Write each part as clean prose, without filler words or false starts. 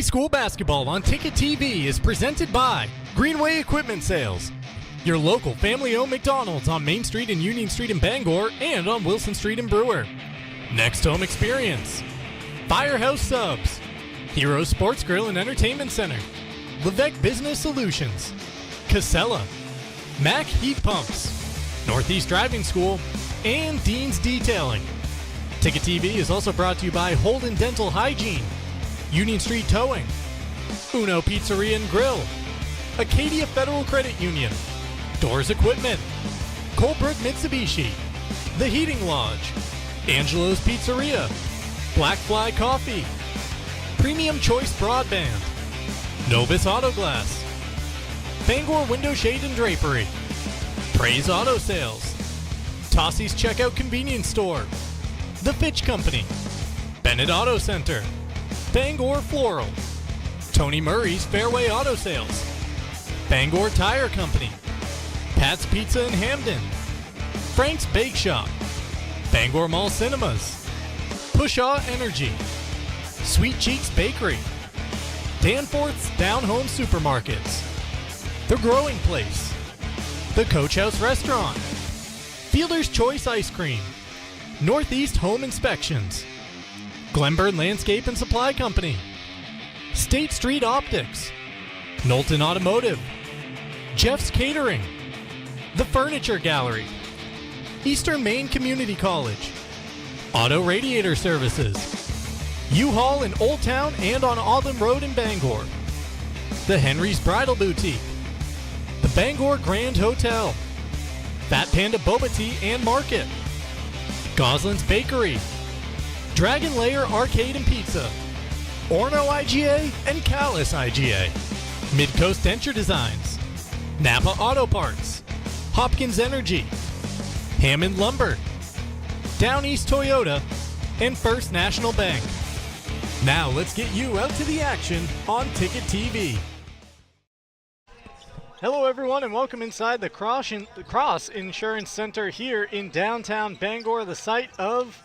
school basketball on Ticket TV is presented by Greenway Equipment Sales, your local family-owned McDonald's on Main Street and Union Street in Bangor and on Wilson Street in Brewer. Next Home Experience, Firehouse Subs, Hero Sports Grill and Entertainment Center, Levesque Business Solutions, Casella, Mac Heat Pumps, Northeast Driving School, and Dean's Detailing. Ticket TV is also brought to you by Holden Dental Hygiene, Union Street Towing, Uno Pizzeria and Grill, Acadia Federal Credit Union, Doors Equipment, Colebrook Mitsubishi, The Heating Lodge, Angelo's Pizzeria, Black Fly Coffee, Premium Choice Broadband, Novus Auto Glass, Bangor Window Shade and Drapery, Praise Auto Sales, Tossie's Checkout Convenience Store, The Fitch Company, Bennett Auto Center, Bangor Floral, Tony Murray's Fairway Auto Sales, Bangor Tire Company, Pat's Pizza in Hamden, Frank's Bake Shop, Bangor Mall Cinemas, Pushaw Energy, Sweet Cheeks Bakery, Danforth's Down Home Supermarkets, The Growing Place, The Coach House Restaurant, Fielder's Choice Ice Cream, Northeast Home Inspections, Glenburn Landscape and Supply Company, State Street Optics, Knowlton Automotive, Jeff's Catering, The Furniture Gallery, Eastern Maine Community College, Auto Radiator Services, U-Haul in Old Town and on Auburn Road in Bangor, The Henry's Bridal Boutique, The Bangor Grand Hotel, Fat Panda Boba Tea and Market, Goslin's Bakery, Dragon Lair Arcade and Pizza, Orno IGA and Callis IGA, Midcoast Denture Designs, Napa Auto Parts, Hopkins Energy, Hammond Lumber, Down East Toyota, and First National Bank. Now let's get you out to the action on Ticket TV. Hello everyone and welcome inside the Cross Insurance Center here in downtown Bangor, the site of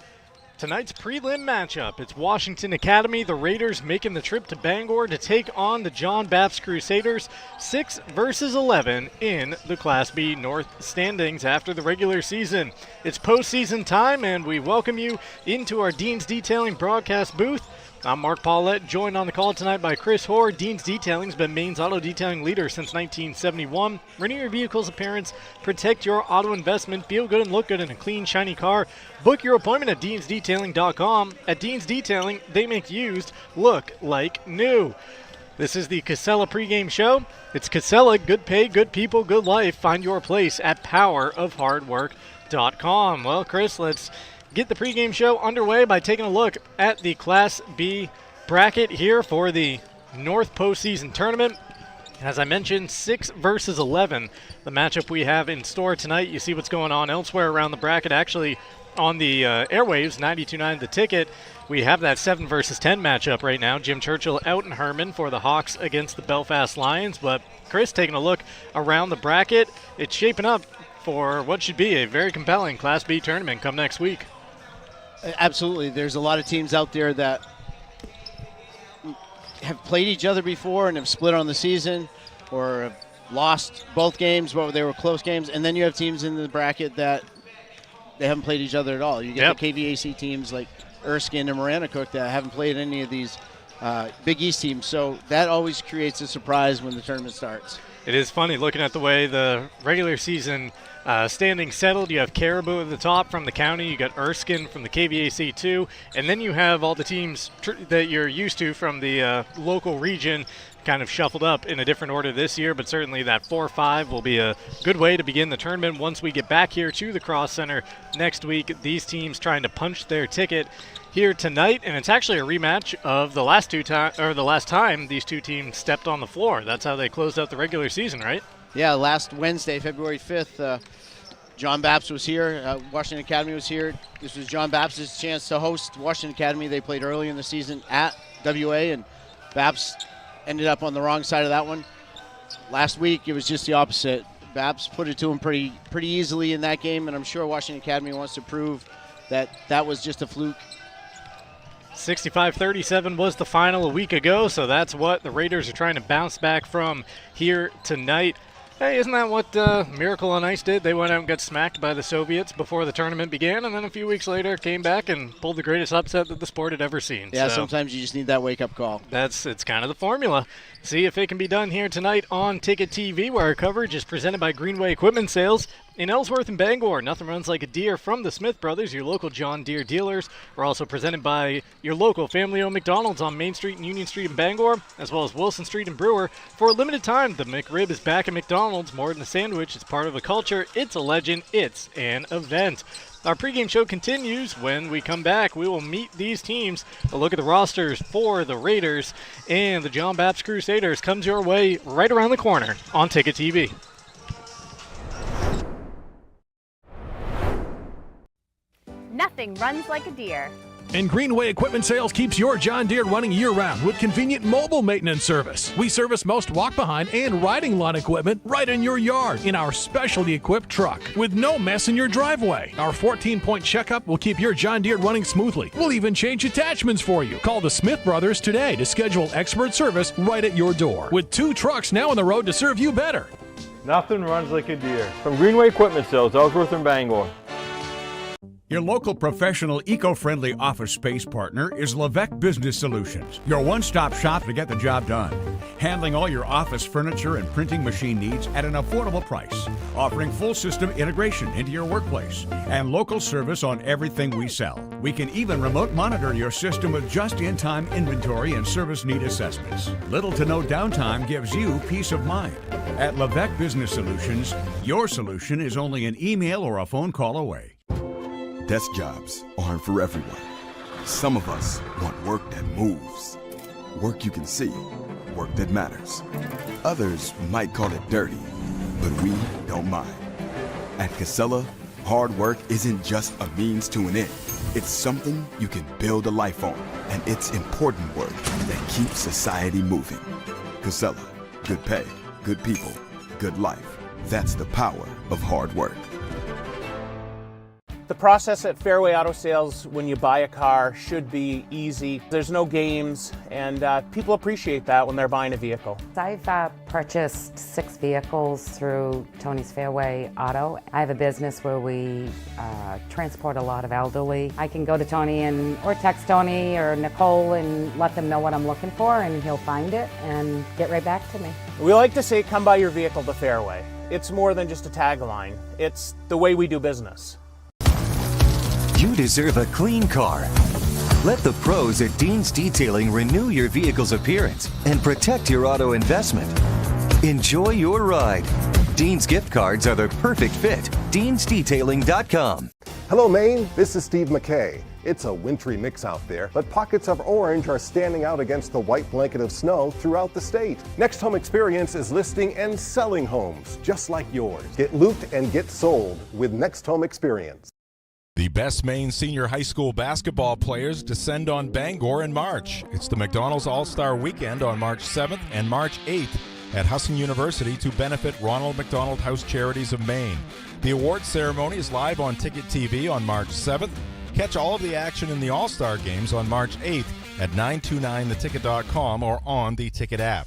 tonight's prelim matchup. It's Washington Academy, the Raiders, making the trip to Bangor to take on the John Bapst Crusaders, 6 versus 11 in the Class B North standings after the regular season. It's postseason time, and we welcome you into our Dean's Detailing broadcast booth. I'm Mark Paulette, joined on the call tonight by Chris Hoare. Dean's Detailing has been Maine's auto detailing leader since 1971. Renew your vehicle's appearance, protect your auto investment, feel good and look good in a clean, shiny car. Book your appointment at deansdetailing.com. At Dean's Detailing, they make used look like new. This is the Casella pregame show. It's Casella, good pay, good people, good life. Find your place at powerofhardwork.com. Well, Chris, let's get the pregame show underway by taking a look at the Class B bracket here for the North postseason tournament. As I mentioned, 6 versus 11, the matchup we have in store tonight. You see what's going on elsewhere around the bracket. Actually, on the airwaves, 92.9 The Ticket, we have that 7 versus 10 matchup right now. Jim Churchill out in Herman for the Hawks against the Belfast Lions. But Chris, taking a look around the bracket, it's shaping up for what should be a very compelling Class B tournament come next week. Absolutely. There's a lot of teams out there that have played each other before and have split on the season or have lost both games, but they were close games. And then you have teams in the bracket that they haven't played each other at all. You get the KVAC teams like Erskine and Maranacook that haven't played any of these Big East teams. So that always creates a surprise when the tournament starts. It is funny looking at the way the regular season standing settled. You have Caribou at the top from the county. You got Erskine from the KVAC 2. And then you have all the teams that you're used to from the local region kind of shuffled up in a different order this year. But certainly that 4-5 will be a good way to begin the tournament once we get back here to the Cross Center next week. These teams trying to punch their ticket here tonight, and it's actually a rematch of the last time these two teams stepped on the floor. That's how they closed out the regular season, right? Yeah, last Wednesday, February 5th, John Bapst was here. Washington Academy was here. This was John Bapst's chance to host Washington Academy. They played early in the season at WA, and Bapst ended up on the wrong side of that one. Last week, it was just the opposite. Bapst put it to him pretty easily in that game, and I'm sure Washington Academy wants to prove that that was just a fluke. 65-37 was the final a week ago, so that's what the Raiders are trying to bounce back from here tonight. Hey, isn't that what Miracle on Ice did? They went out and got smacked by the Soviets before the tournament began, and then a few weeks later came back and pulled the greatest upset that the sport had ever seen. Yeah, so sometimes you just need that wake-up call. It's kind of the formula. See if it can be done here tonight on Ticket TV, where our coverage is presented by Greenway Equipment Sales. In Ellsworth and Bangor, nothing runs like a deer from the Smith Brothers, your local John Deere dealers. We're also presented by your local family-owned McDonald's on Main Street and Union Street in Bangor, as well as Wilson Street in Brewer. For a limited time, the McRib is back at McDonald's. More than a sandwich, it's part of a culture. It's a legend. It's an event. Our pregame show continues. When we come back, we will meet these teams. A look at the rosters for the Raiders and the John Bapst Crusaders comes your way right around the corner on Ticket TV. Nothing runs like a deer. And Greenway Equipment Sales keeps your John Deere running year-round with convenient mobile maintenance service. We service most walk-behind and riding lawn equipment right in your yard in our specialty-equipped truck with no mess in your driveway. Our 14-point checkup will keep your John Deere running smoothly. We'll even change attachments for you. Call the Smith Brothers today to schedule expert service right at your door. With 2 trucks now on the road to serve you better. Nothing runs like a deer. From Greenway Equipment Sales, Ellsworth and Bangor. Your local professional, eco-friendly office space partner is Levesque Business Solutions, your one-stop shop to get the job done. Handling all your office furniture and printing machine needs at an affordable price. Offering full system integration into your workplace and local service on everything we sell. We can even remote monitor your system with just-in-time inventory and service need assessments. Little to no downtime gives you peace of mind. At Levesque Business Solutions, your solution is only an email or a phone call away. Desk jobs aren't for everyone. Some of us want work that moves, work you can see, work that matters. Others might call it dirty, but we don't mind. At Casella, hard work isn't just a means to an end. It's something you can build a life on, and it's important work that keeps society moving. Casella, good pay, good people, good life. That's the power of hard work. The process at Fairway Auto Sales when you buy a car should be easy. There's no games, and people appreciate that when they're buying a vehicle. I've purchased 6 vehicles through Tony's Fairway Auto. I have a business where we transport a lot of elderly. I can go to Tony or text Tony or Nicole and let them know what I'm looking for, and he'll find it and get right back to me. We like to say, come buy your vehicle to Fairway. It's more than just a tagline. It's the way we do business. You deserve a clean car. Let the pros at Dean's Detailing renew your vehicle's appearance and protect your auto investment. Enjoy your ride. Dean's gift cards are the perfect fit. Dean'sDetailing.com. Hello, Maine. This is Steve McKay. It's a wintry mix out there, but pockets of orange are standing out against the white blanket of snow throughout the state. Next Home Experience is listing and selling homes just like yours. Get looped and get sold with Next Home Experience. The best Maine senior high school basketball players descend on Bangor in March. It's the McDonald's All-Star Weekend on March 7th and March 8th at Husson University to benefit Ronald McDonald House Charities of Maine. The awards ceremony is live on Ticket TV on March 7th. Catch all of the action in the All-Star games on March 8th at 929theticket.com or on the Ticket app.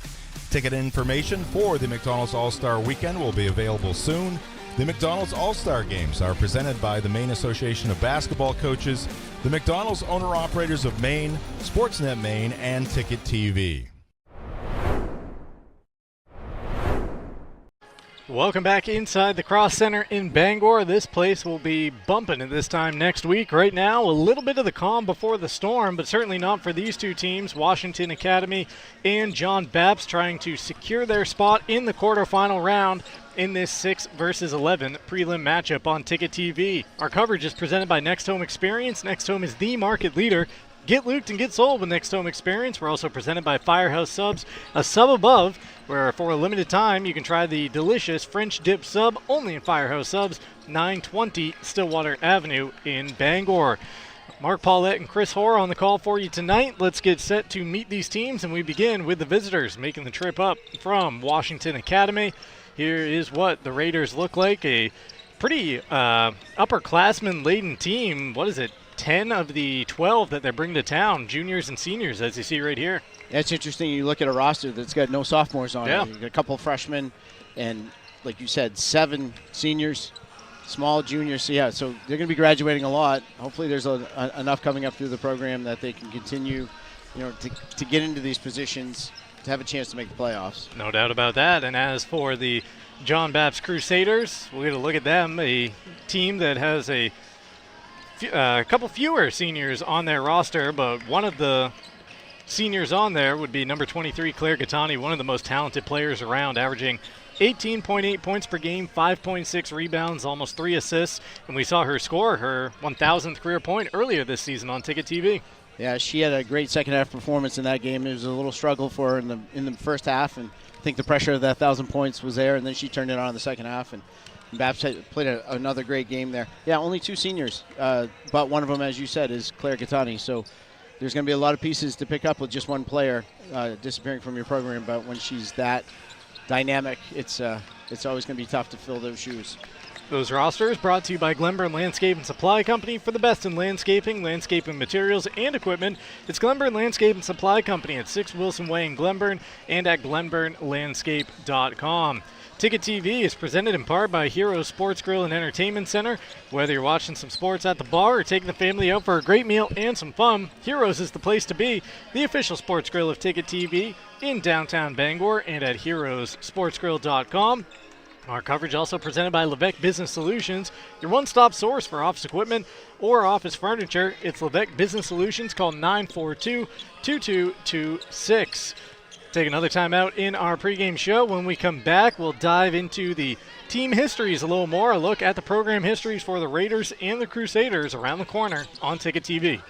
Ticket information for the McDonald's All-Star Weekend will be available soon. The McDonald's All-Star Games are presented by the Maine Association of Basketball Coaches, the McDonald's Owner-Operators of Maine, Sportsnet Maine, and Ticket TV. Welcome back inside the Cross Center in Bangor. This place will be bumping at this time next week. Right now, a little bit of the calm before the storm, but certainly not for these two teams, Washington Academy and John Bapst, trying to secure their spot in the quarterfinal round in this 6 versus 11 prelim matchup on Ticket TV. Our coverage is presented by Next Home Experience. Next Home is the market leader. Get looped and get sold with Next Home Experience. We're also presented by Firehouse Subs, a sub above, where for a limited time you can try the delicious French dip sub only in Firehouse Subs, 920 Stillwater Avenue in Bangor. Mark Paulette and Chris Hoare on the call for you tonight. Let's get set to meet these teams, and we begin with the visitors making the trip up from Washington Academy. Here is what the Raiders look like, a pretty upperclassman-laden team. What is it? 10 of the 12 that they bring to town, juniors and seniors, as you see right here. That's interesting. You look at a roster that's got no sophomores on it. You got a couple of freshmen and, like you said, 7 seniors, small juniors. So, so they're going to be graduating a lot. Hopefully there's enough coming up through the program that they can continue, to get into these positions, to have a chance to make the playoffs. No doubt about that. And as for the John Bapst Crusaders, we're going to look at them, a team that has a couple fewer seniors on their roster, but one of the seniors on there would be number 23, Claire Gattani, one of the most talented players around, averaging 18.8 points per game, 5.6 rebounds, almost 3 assists, and we saw her score her 1,000th career point earlier this season on Ticket TV. Yeah, she had a great second half performance in that game. It was a little struggle for her in the first half, and I think the pressure of that 1,000 points was there, and then she turned it on in the second half, and Bapst played another great game there. Yeah, only 2 seniors, but one of them, as you said, is Claire Gattani. So there's going to be a lot of pieces to pick up with just one player disappearing from your program, but when she's that dynamic, it's always going to be tough to fill those shoes. Those rosters brought to you by Glenburn Landscape and Supply Company. For the best in landscaping materials, and equipment, it's Glenburn Landscape and Supply Company at 6 Wilson Way in Glenburn and at glenburnlandscape.com. Ticket TV is presented in part by Heroes Sports Grill and Entertainment Center. Whether you're watching some sports at the bar or taking the family out for a great meal and some fun, Heroes is the place to be. The official sports grill of Ticket TV in downtown Bangor and at heroesportsgrill.com. Our coverage also presented by Levesque Business Solutions, your one-stop source for office equipment or office furniture. It's Levesque Business Solutions. Call 942-2226. Take another time out in our pregame show. When we come back, we'll dive into the team histories a little more, a look at the program histories for the Raiders and the Crusaders around the corner on Ticket TV.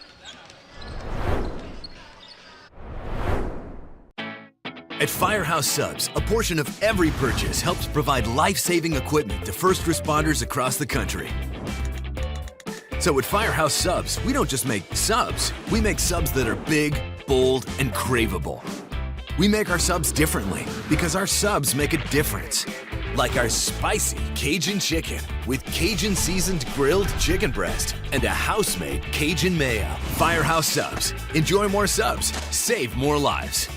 At Firehouse Subs, a portion of every purchase helps provide life-saving equipment to first responders across the country. So at Firehouse Subs, we don't just make subs, we make subs that are big, bold, and craveable. We make our subs differently because our subs make a difference. Like our spicy Cajun chicken with Cajun seasoned grilled chicken breast and a house-made Cajun mayo. Firehouse Subs. Enjoy more subs. Save more lives.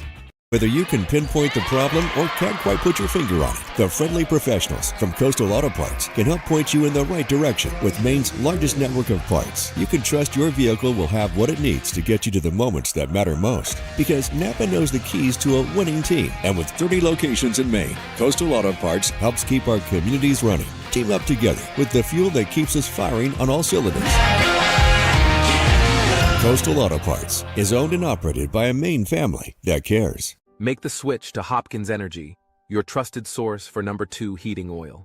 Whether you can pinpoint the problem or can't quite put your finger on it, the friendly professionals from Coastal Auto Parts can help point you in the right direction. With Maine's largest network of parts, you can trust your vehicle will have what it needs to get you to the moments that matter most. Because Napa knows the keys to a winning team. And with 30 locations in Maine, Coastal Auto Parts helps keep our communities running. Team up together with the fuel that keeps us firing on all cylinders. Coastal Auto Parts is owned and operated by a Maine family that cares. Make the switch to Hopkins Energy, your trusted source for number 2 heating oil.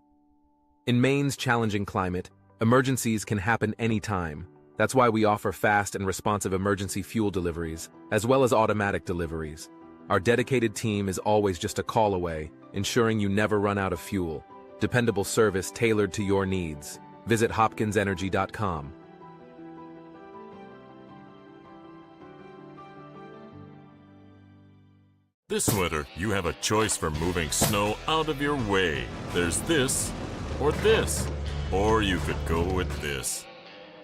In Maine's challenging climate, emergencies can happen anytime. That's why we offer fast and responsive emergency fuel deliveries, as well as automatic deliveries. Our dedicated team is always just a call away, ensuring you never run out of fuel. Dependable service tailored to your needs. Visit hopkinsenergy.com. This winter, you have a choice for moving snow out of your way. There's this, or you could go with this.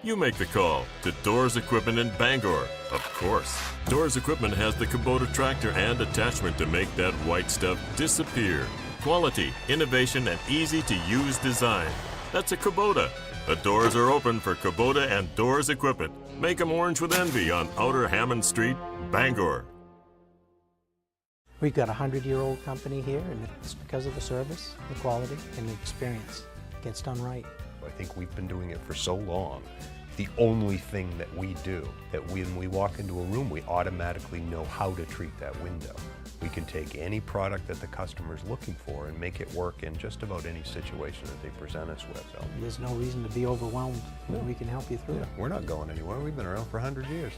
You make the call to Doors Equipment in Bangor. Of course, Doors Equipment has the Kubota tractor and attachment to make that white stuff disappear. Quality, innovation, and easy-to-use design. That's a Kubota. The doors are open for Kubota and Doors Equipment. Make them orange with envy on Outer Hammond Street, Bangor. We've got a 100-year-old company here, and it's because of the service, the quality, and the experience. It gets done right. I think we've been doing it for so long. The only thing that we do, that when we walk into a room, we automatically know how to treat that window. We can take any product that the customer's looking for and make it work in just about any situation that they present us with. So there's no reason to be overwhelmed. No. We can help you through it. We're not going anywhere. We've been around for 100 years.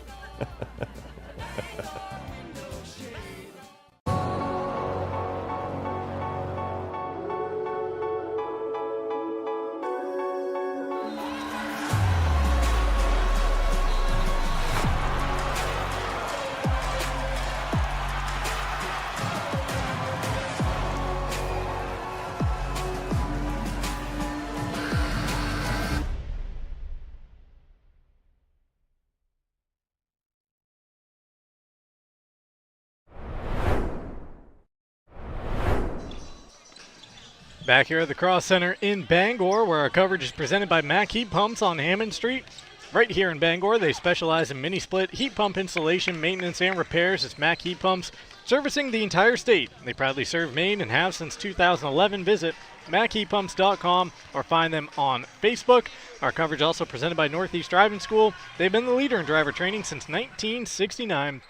Back here at the Cross Center in Bangor, where our coverage is presented by Mack Heat Pumps on Hammond Street. Right here in Bangor, they specialize in mini-split heat pump installation, maintenance, and repairs. It's Mack Heat Pumps, servicing the entire state. They proudly serve Maine and have since 2011. Visit MackHeatPumps.com or find them on Facebook. Our coverage also presented by Northeast Driving School. They've been the leader in driver training since 1969.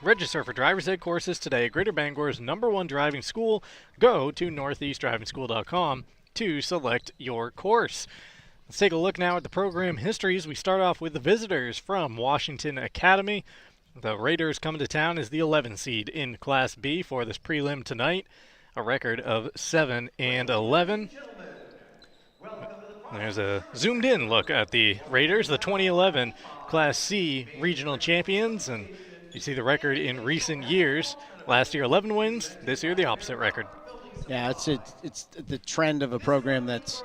Register for driver's ed courses today. Greater Bangor's #1 driving school. Go to northeastdrivingschool.com to select your course. Let's take a look now at the program histories. We start off with the visitors from Washington Academy. The Raiders come to town as the 11 seed in Class B for this prelim tonight. A record of 7-11. There's a zoomed-in look at the Raiders, the 2011 Class C regional champions, and you see the record in recent years. Last year, 11 wins. This year, the opposite record. Yeah, it's the trend of a program that's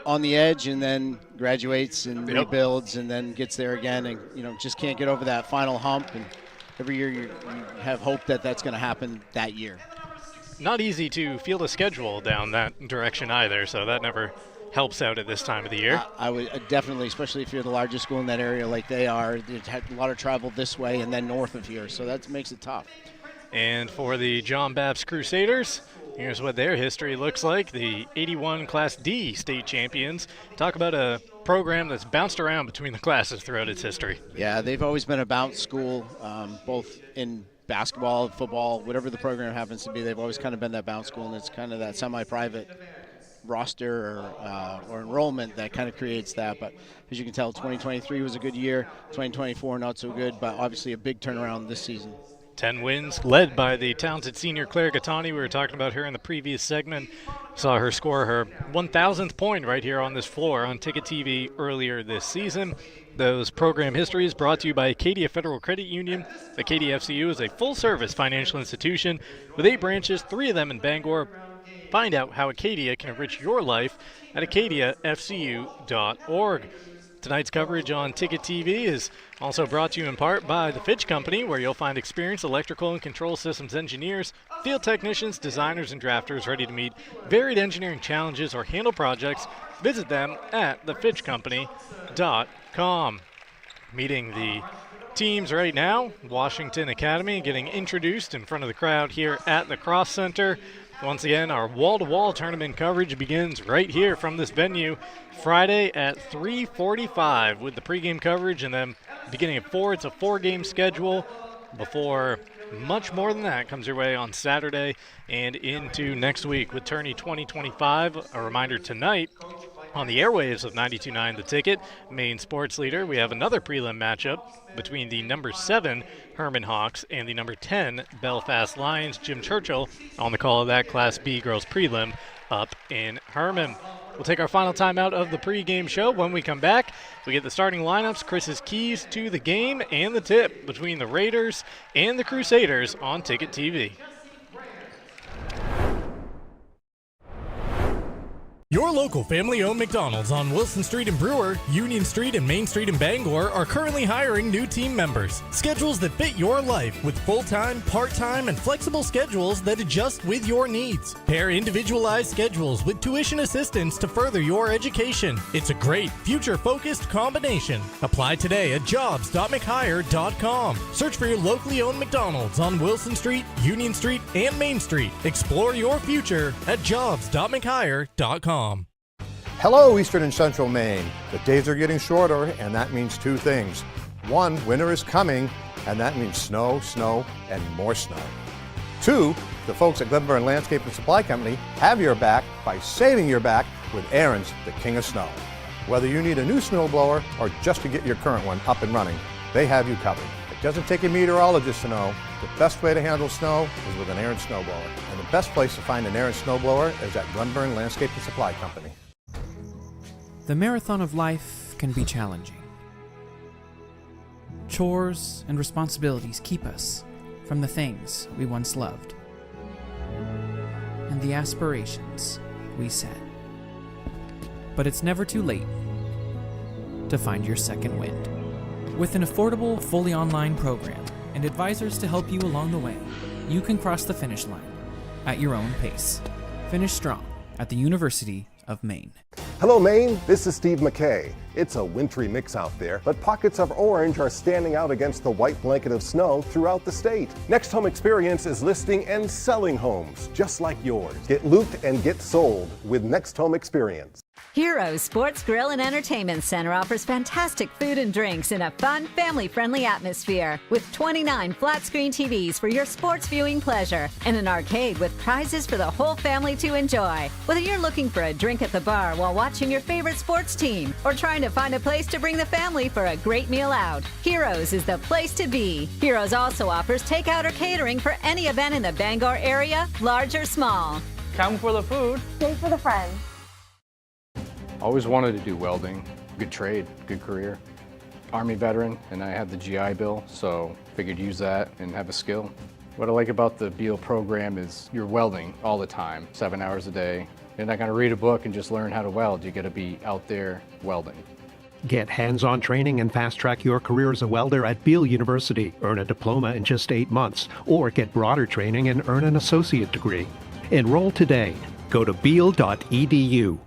on the edge and then graduates and rebuilds and then gets there again, and just can't get over that final hump. And every year you have hope that that's going to happen that year. Not easy to field a schedule down that direction either, so that never helps out at this time of the year. I would definitely, especially if you're the largest school in that area like they are. They've had a lot of travel this way and then north of here, so that makes it tough. And for the John Bapst Crusaders, here's what their history looks like. The 81 Class D state champions. Talk about a program that's bounced around between the classes throughout its history. Yeah, they've always been a bounce school, both in basketball, football, whatever the program happens to be. They've always kind of been that bounce school, and it's kind of that semi-private roster or enrollment that kind of creates that. But as you can tell, 2023 was a good year. 2024 not so good, but obviously a big turnaround this season. 10 wins, led by the talented senior Claire Gattani. We were talking about her in the previous segment. Saw her score her 1,000th point right here on this floor on Ticket TV earlier this season. Those program histories brought to you by Acadia Federal Credit Union. Acadia FCU is a full-service financial institution with 8 branches, 3 of them in Bangor. Find out how Acadia can enrich your life at acadiafcu.org. Tonight's coverage on Ticket TV is also brought to you in part by the Fitch Company, where you'll find experienced electrical and control systems engineers, field technicians, designers, and drafters ready to meet varied engineering challenges or handle projects. Visit them at thefitchcompany.com. Meeting the teams right now, Washington Academy getting introduced in front of the crowd here at the Cross Center. Once again, our wall-to-wall tournament coverage begins right here from this venue Friday at 3:45 with the pregame coverage, and then beginning at 4, it's a 4-game schedule before much more than that comes your way on Saturday and into next week with Tourney 2025. A reminder tonight on the airwaves of 92.9 The Ticket, Maine sports leader, we have another prelim matchup between the number 7 Herman Hawks and the number 10 Belfast Lions. Jim Churchill on the call of that Class B girls prelim up in Herman. We'll take our final time out of the pregame show. When we come back, we get the starting lineups, Chris's keys to the game, and the tip between the Raiders and the Crusaders on Ticket TV. Your local family-owned McDonald's on Wilson Street in Brewer, Union Street and Main Street in Bangor are currently hiring new team members. Schedules that fit your life with full-time, part-time, and flexible schedules that adjust with your needs. Pair individualized schedules with tuition assistance to further your education. It's a great, future-focused combination. Apply today at jobs.mchire.com. Search for your locally owned McDonald's on Wilson Street, Union Street, and Main Street. Explore your future at jobs.mchire.com. Hello, Eastern and Central Maine. The days are getting shorter, and that means 2 things. 1, winter is coming, and that means snow, snow, and more snow. 2, the folks at Glenburn Landscape and Supply Company have your back by saving your back with Aaron's, the king of snow. Whether you need a new snow blower or just to get your current one up and running, they have you covered. It doesn't take a meteorologist to know the best way to handle snow is with an Aaron snowblower. And the best place to find an Aaron snowblower is at Glenburn Landscape and Supply Company. The marathon of life can be challenging. Chores and responsibilities keep us from the things we once loved and the aspirations we set. But it's never too late to find your second wind. With an affordable, fully online program and advisors to help you along the way, you can cross the finish line at your own pace. Finish strong at the University of Maine. Hello, Maine. This is Steve McKay. It's a wintry mix out there, but pockets of orange are standing out against the white blanket of snow throughout the state. Next Home Experience is listing and selling homes just like yours. Get looped and get sold with Next Home Experience. Heroes Sports Grill and Entertainment Center offers fantastic food and drinks in a fun, family-friendly atmosphere with 29 flat-screen TVs for your sports viewing pleasure and an arcade with prizes for the whole family to enjoy. Whether you're looking for a drink at the bar while watching your favorite sports team or trying to find a place to bring the family for a great meal out, Heroes is the place to be. Heroes also offers takeout or catering for any event in the Bangor area, large or small. Come for the food. Stay for the friends. Always wanted to do welding. Good trade, good career. Army veteran, and I had the GI Bill, so figured use that and have a skill. What I like about the BEAL program is you're welding all the time, 7 hours a day. You're not gonna read a book and just learn how to weld. You gotta be out there welding. Get hands-on training and fast-track your career as a welder at Beale University. Earn a diploma in just 8 months, or get broader training and earn an associate degree. Enroll today. Go to beale.edu.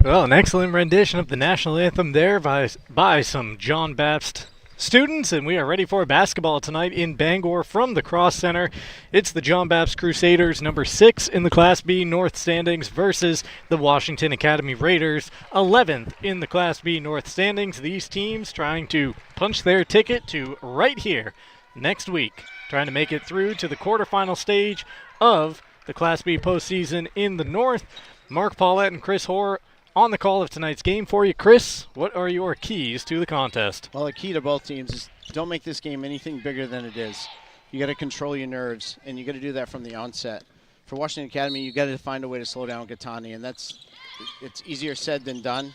Well, an excellent rendition of the national anthem there by some John Bapst students, and we are ready for basketball tonight in Bangor from the Cross Center. It's the John Bapst Crusaders, number 6 in the Class B North standings, versus the Washington Academy Raiders, 11th in the Class B North standings. These teams trying to punch their ticket to right here next week, trying to make it through to the quarterfinal stage of the Class B postseason in the North. Mark Paulette and Chris Hoare on the call of tonight's game for you. Chris, what are your keys to the contest? Well, the key to both teams is don't make this game anything bigger than it is. You got to control your nerves, and you got to do that from the onset. For Washington Academy, you got to find a way to slow down Gattani, and it's easier said than done.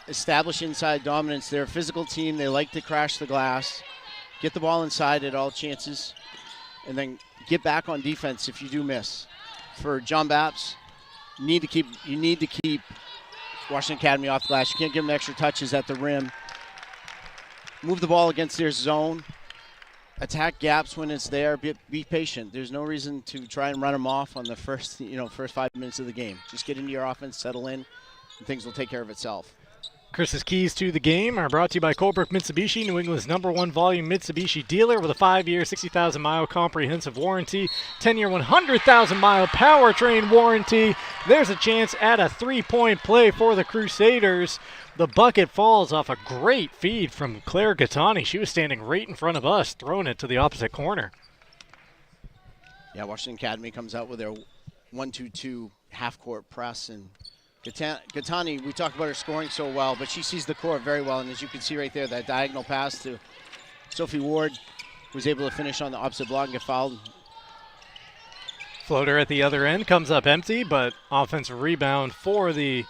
Establish inside dominance. They're a physical team. They like to crash the glass. Get the ball inside at all chances, and then get back on defense if you do miss. For John Bapst, you need to keep Washington Academy off the glass. You can't give them extra touches at the rim. Move the ball against their zone. Attack gaps when it's there. Be patient. There's no reason to try and run them off on the first 5 minutes of the game. Just get into your offense, settle in, and things will take care of itself. Chris's keys to the game are brought to you by Colebrook Mitsubishi, New England's #1 volume Mitsubishi dealer with a 5-year, 60,000-mile comprehensive warranty, 10-year, 100,000-mile powertrain warranty. There's a chance at a three-point play for the Crusaders. The bucket falls off a great feed from Claire Gattani. She was standing right in front of us, throwing it to the opposite corner. Yeah, Washington Academy comes out with their 1-2-2 half-court press, and Gattani, we talked about her scoring so well, but she sees the court very well, and as you can see right there, that diagonal pass to Sophie Ward was able to finish on the opposite block and get fouled. Floater at the other end comes up empty, but offensive rebound for the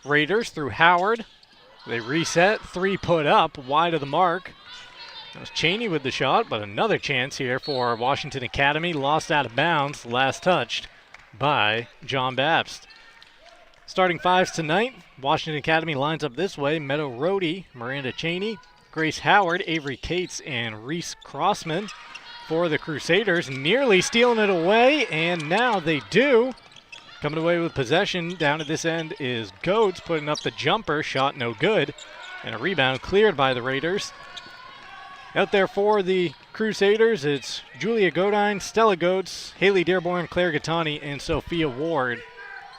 Raiders through Howard. They reset, 3 put up, wide of the mark. That was Cheney with the shot, but another chance here for Washington Academy. Lost out of bounds, last touched by John Bapst. Starting fives tonight, Washington Academy lines up this way: Meadow Rohde, Miranda Cheney, Grace Howard, Avery Cates, and Reese Crossman. For the Crusaders, nearly stealing it away, and now they do. Coming away with possession down at this end is Goats, putting up the jumper, shot no good, and a rebound cleared by the Raiders. Out there for the Crusaders, it's Julia Godine, Stella Goats, Haley Dearborn, Claire Gattani, and Sophia Ward,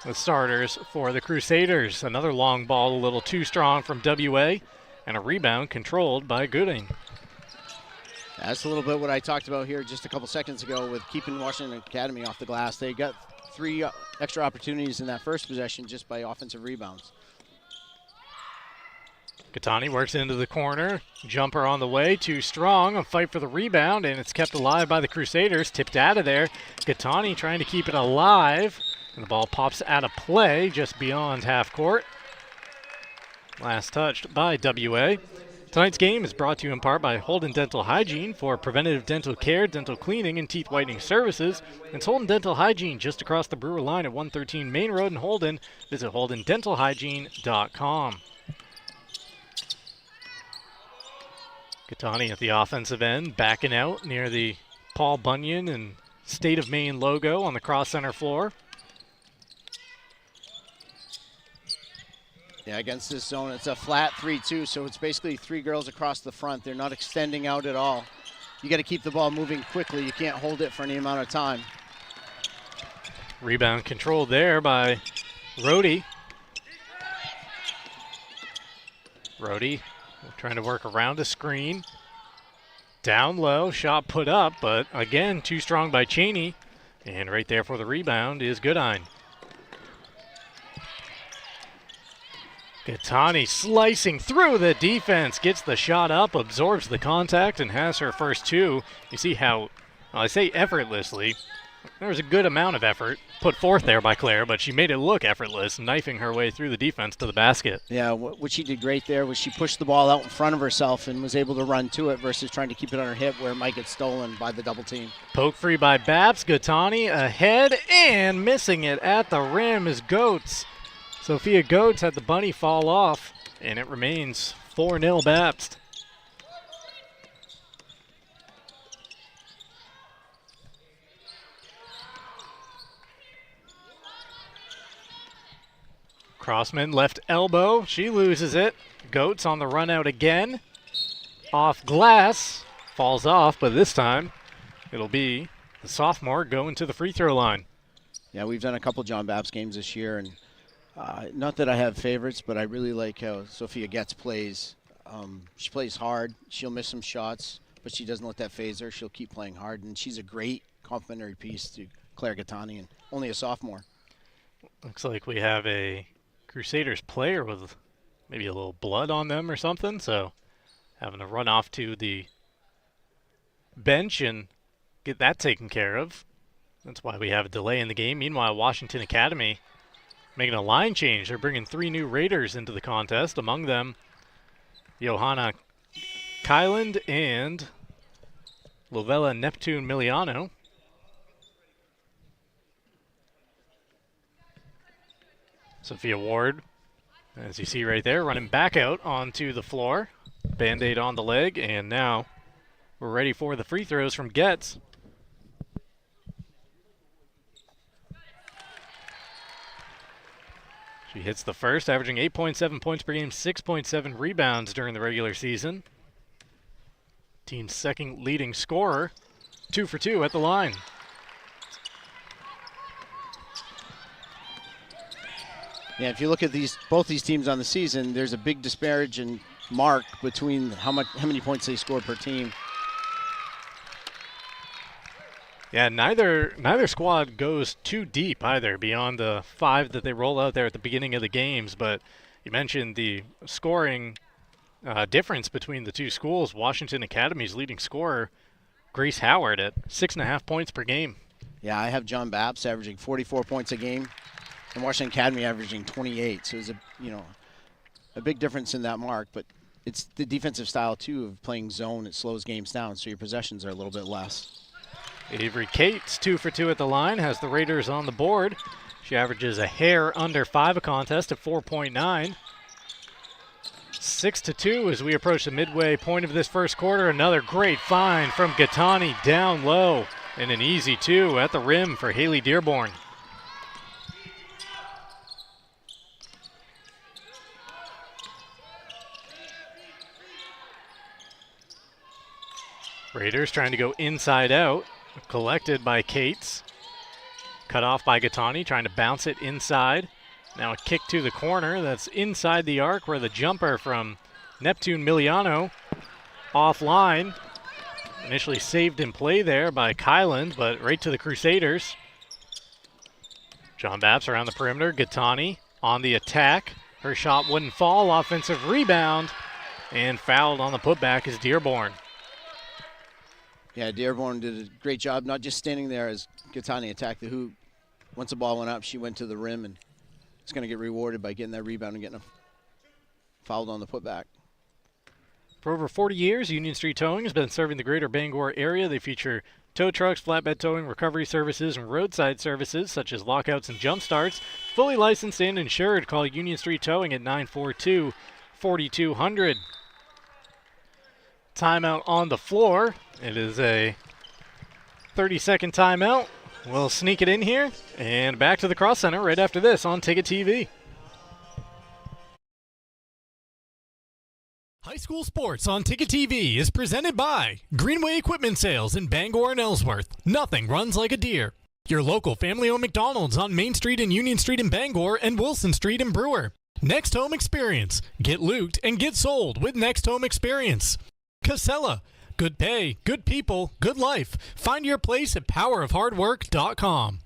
the starters for the Crusaders. Another long ball, a little too strong from WA, and a rebound controlled by Gooding. That's a little bit what I talked about here just a couple seconds ago with keeping Washington Academy off the glass. They got 3 extra opportunities in that first possession just by offensive rebounds. Gattani works into the corner. Jumper on the way, too strong. A fight for the rebound, and it's kept alive by the Crusaders. Tipped out of there. Gattani trying to keep it alive. And the ball pops out of play just beyond half court. Last touched by WA. Tonight's game is brought to you in part by Holden Dental Hygiene for preventative dental care, dental cleaning, and teeth whitening services. It's Holden Dental Hygiene just across the Brewer line at 113 Main Road in Holden. Visit holdendentalhygiene.com. Gattani at the offensive end, backing out near the Paul Bunyan and State of Maine logo on the cross center floor. Yeah, against this zone, it's a flat 3-2, so it's basically 3 girls across the front. They're not extending out at all. You got to keep the ball moving quickly. You can't hold it for any amount of time. Rebound controlled there by Rhodey. Rhodey trying to work around a screen. Down low, shot put up, but again, too strong by Cheney. And right there for the rebound is Goodine. Gattani slicing through the defense, gets the shot up, absorbs the contact, and has her first 2. You see how, well, I say effortlessly, there was a good amount of effort put forth there by Claire, but she made it look effortless, knifing her way through the defense to the basket. Yeah, what she did great there was she pushed the ball out in front of herself and was able to run to it versus trying to keep it on her hip where it might get stolen by the double team. Poke free by Bapst, Gattani ahead and missing it at the rim is Goats. Sophia Goats had the bunny fall off, and it remains 4-0 Bapst. Crossman left elbow, she loses it. Goats on the run out again. Off glass, falls off, but this time it'll be the sophomore going to the free throw line. Yeah, we've done a couple John Bapst games this year, and not that I have favorites, but I really like how Sophia Getz plays. She plays hard. She'll miss some shots, but she doesn't let that phase her. She'll keep playing hard, and she's a great complementary piece to Claire Gattani, and only a sophomore. Looks like we have a Crusaders player with maybe a little blood on them or something, so having to run off to the bench and get that taken care of. That's why we have a delay in the game. Meanwhile, Washington Academy making a line change. They're bringing 3 new Raiders into the contest, among them Johanna Kyland and Lovella Neptune Miliano. Sophia Ward, as you see right there, running back out onto the floor. Band-Aid on the leg, and now we're ready for the free throws from Getz. She hits the first, averaging 8.7 points per game, 6.7 rebounds during the regular season. Team's second leading scorer, 2 for 2 at the line. Yeah, if you look at both these teams on the season, there's a big disparage in mark between how many points they score per team. Yeah, neither squad goes too deep either, beyond the 5 that they roll out there at the beginning of the games. But you mentioned the scoring difference between the two schools. Washington Academy's leading scorer, Grace Howard, at 6.5 points per game. Yeah, I have John Bapst averaging 44 points a game, and Washington Academy averaging 28. So it's a big difference in that mark. But it's the defensive style too of playing zone. It slows games down, so your possessions are a little bit less. Avery Cates, 2 for 2 at the line, has the Raiders on the board. She averages a hair under 5 a contest at 4.9. 6-2 as we approach the midway point of this first quarter. Another great find from Gattani down low, and an easy 2 at the rim for Haley Dearborn. Raiders trying to go inside out. Collected by Cates. Cut off by Gattani, trying to bounce it inside. Now a kick to the corner. That's inside the arc where the jumper from Neptune Miliano offline. Initially saved in play there by Kyland, but right to the Crusaders. John Bapst around the perimeter. Gattani on the attack. Her shot wouldn't fall. Offensive rebound. And fouled on the putback is Dearborn. Yeah, Dearborn did a great job, not just standing there as Gattani attacked the hoop. Once the ball went up, she went to the rim, and it's going to get rewarded by getting that rebound and getting fouled on the putback. For over 40 years, Union Street Towing has been serving the greater Bangor area. They feature tow trucks, flatbed towing, recovery services, and roadside services such as lockouts and jump starts. Fully licensed and insured. Call Union Street Towing at 942-4200. Timeout on the floor. It is a 30-second timeout. We'll sneak it in here and back to the Cross Center right after this on Ticket TV. High school sports on Ticket TV is presented by Greenway Equipment Sales in Bangor and Ellsworth. Nothing runs like a deer. Your local family-owned McDonald's on Main Street and Union Street in Bangor and Wilson Street in Brewer. Next Home Experience. Get looped and get sold with Next Home Experience. Casella. Good pay, good people, good life. Find your place at powerofhardwork.com.